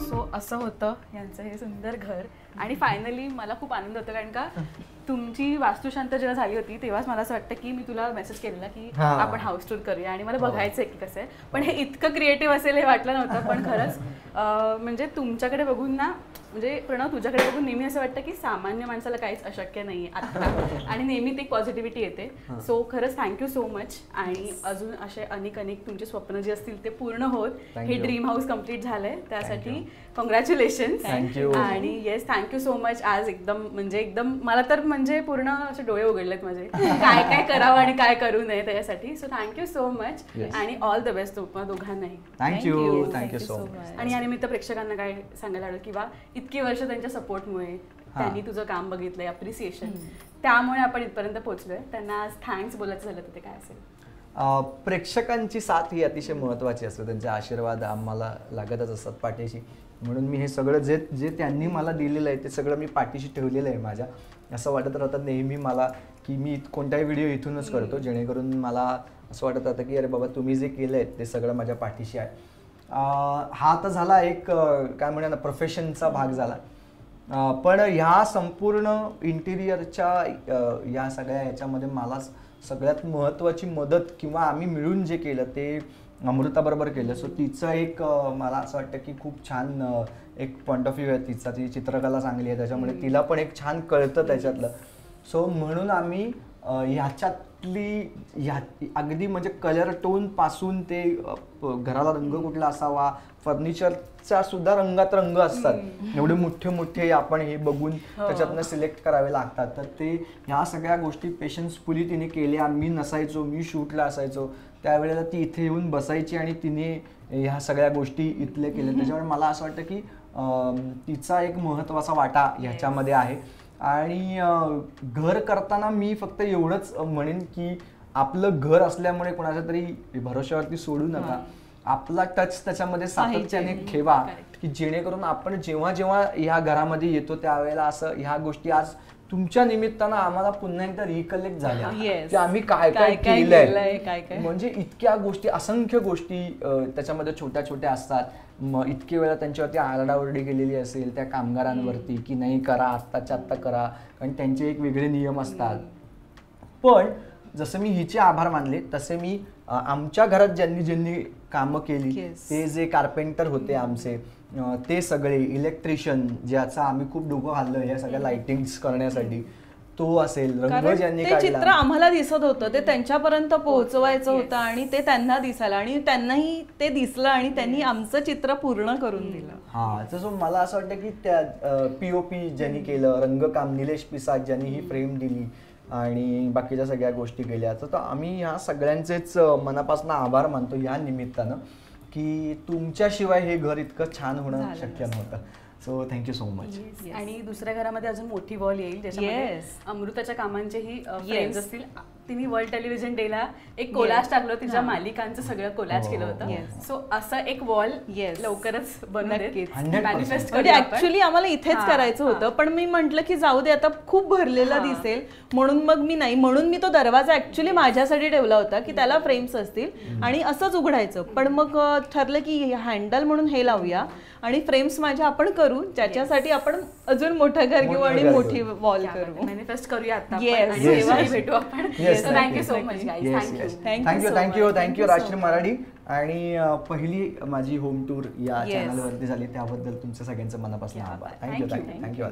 सो असं होतं यांचं हे सुंदर घर आणि फायनली मला खूप आनंद होतो कारण का तुमची वास्तुशांत जेव्हा झाली होती तेव्हाच मला असं वाटतं की मी तुला मेसेज केलेला की हा. आपण हाऊस टूर करूया आणि मला बघायचं आहे की कसं आहे. पण हे इतकं क्रिएटिव्ह असेल हे वाटलं नव्हतं. पण खरंच म्हणजे तुमच्याकडे बघून ना म्हणजे प्रणव तुझ्याकडे बघून नेहमी असं वाटतं की सामान्य माणसाला काहीच अशक्य नाही आहे आता आणि नेहमी ती पॉझिटिव्हिटी येते. सो खरंच थँक्यू सो मच आणि अजून असे अनेक तुमचे स्वप्न जे असतील ते पूर्ण होत. Thank हे you. ड्रीम हाऊस कम्प्लीट झालंय त्यासाठी कॉंग्रॅच्युलेशन. Thank you. आणि येस थँक्यू सो मच. आज एकदम मला तर म्हणजे पूर्ण असे डोळे उघडलेत माझे काय काय करावं आणि काय करू नये त्याच्यासाठी. So thank you so much Yes. आणि ऑल द बेस्ट तुम्हाला दोघांनाही. Thank you so much. आणि यानिमित्त प्रेक्षकांना काय सांगायला आवडेल किंवा इतकी वर्ष त्यांच्या सपोर्टमुळे त्यांनी तुझं काम बघितलंय अप्रिसिएशन त्यामुळे आपण इथपर्यंत पोहोचलोय. त्यांना आज थँक्स बोलायचं झालं तर ते काय असेल? प्रेक्षकांची साथ ही अतिशय महत्त्वाची असते. त्यांचे आशीर्वाद आम्हाला लागतच असतात पाठीशी. म्हणून मी हे सगळं जे त्यांनी मला दिलेलं आहे ते सगळं मी पाठीशी ठेवलेलं आहे माझ्या. असं वाटत राहतं नेहमी मला की मी कोणताही व्हिडिओ इथूनच करतो जेणेकरून मला असं वाटत राहतं की अरे बाबा तुम्ही जे केलं आहे ते सगळं माझ्या पाठीशी आहे. हा तर झाला एक काय म्हणा ना प्रोफेशनचा भाग झाला. पण ह्या संपूर्ण इंटिरियरच्या या सगळ्या ह्याच्यामध्ये मला सगळ्यात महत्त्वाची मदत किंवा आम्ही मिळून जे केलं ते अमृताबरोबर केलं. सो तिचं एक मला असं वाटतं की खूप छान एक पॉईंट ऑफ व्ह्यू आहे तिचा. ती चित्रकला चांगली आहे त्याच्यामुळे तिला पण एक छान कळतं त्याच्यातलं. सो म्हणून आम्ही ह्याच्यातली अगदी म्हणजे कलर टोन पासून ते घराला रंग कुठला असावा फर्निचरचा सुद्धा रंगात रंग असतात. एवढे मोठे आपण हे बघून त्याच्यातनं सिलेक्ट करावे लागतात. तर ते ह्या सगळ्या गोष्टी पेशन्सफुली तिने केल्या. मी नसायचो, मी शूटला असायचो त्यावेळेला ती इथे येऊन बसायची आणि तिने ह्या सगळ्या गोष्टी इथले केल्या. त्याच्यामुळे मला असं वाटतं की तिचा एक महत्त्वाचा वाटा ह्याच्यामध्ये आहे. आणि घर करताना मी फक्त एवढंच म्हणेन की आपलं घर असल्यामुळे कोणाच्या तरी भरोश्यावरती सोडू नका. आपला टच त्याच्यामध्ये सातत्याने ठेवा की जेणेकरून आपण जेव्हा जेव्हा ह्या घरामध्ये येतो त्यावेळेला असं ह्या गोष्टी आज तुमच्या निमित्तानं आम्हाला पुन्हा एकदा रिकलेक्ट झाल्या की आम्ही काय काय केलंय. म्हणजे इतक्या गोष्टी असंख्य गोष्टी त्याच्यामध्ये छोट्या छोट्या असतात. मग इतके वेळा त्यांच्यावरती आरडाओरडी केलेली असेल त्या कामगारांवरती की नाही करा आत्ताच्या आत्ता करा कारण त्यांचे एक वेगळे नियम असतात. पण जसं मी हिचे आभार मानले तसे मी आमच्या घरात ज्यांनी कामं केली ते जे कार्पेंटर होते आमचे ते सगळे इलेक्ट्रिशियन ज्याचा आम्ही खूप डोकं घाललं या सगळ्या लाइटिंग्स करण्यासाठी तो असेल रंग ज्यांनी ते चित्र आम्हाला दिसत होतं ते त्यांच्यापर्यंत पोहोचवायचं होतं आणि ते त्यांना दिसायला आणि त्यांनाही ते दिसलं आणि त्यांनी आमचं चित्र पूर्ण करून दिलं. हा तसं मला असं वाटतं की त्या पीओपी ज्यांनी केलं रंगकाम निलेश पिसाद ज्यांनी ही फ्रेम दिली आणि बाकीच्या सगळ्या गोष्टी केल्या तर आम्ही ह्या सगळ्यांचेच मनापासून आभार मानतो या निमित्तानं की तुमच्याशिवाय हे घर इतकं छान होणं शक्य नव्हतं. So thank you so much. आणि दुसऱ्या घरामध्ये अजून मोठी वॉल येईल ज्याच्यामध्ये अमृताच्या कामांचेही फ्रेम्स असतील. तिने वर्ल्ड टेलिव्हिजन डेला एक कोलाज टाकलं तिच्या मालिकांचं सगळं कोलाज केलं होतं. सो असं एक वॉल लवकरच मॅनिफेस्ट करूया. ऍक्च्युली आम्हाला इथेच करायचं होतं पण मी म्हंटल की जाऊ दे आता खूप भरलेला दिसेल म्हणून मग मी नाही म्हणून मी तो दरवाजा ऍक्च्युली माझ्यासाठी ठेवला होता की त्याला फ्रेम्स असतील आणि असंच उघडायचं. पण मग ठरलं की हँडल म्हणून हे लावूया आणि फ्रेम्स माझ्या आपण करू ज्याच्यासाठी आपण अजून मोठं घर घेऊ आणि मोठी वॉल करू. मॅनिफेस्ट करूया आता तेव्हाही भेटू आपण. Thank you so much guys. Thank you Rajshri Marathi. आणि पहिली माझी होम टूर या चॅनलवरती झाली त्याबद्दल तुमच्या सगळ्यांचं मनापासून आभार. थँक्यू.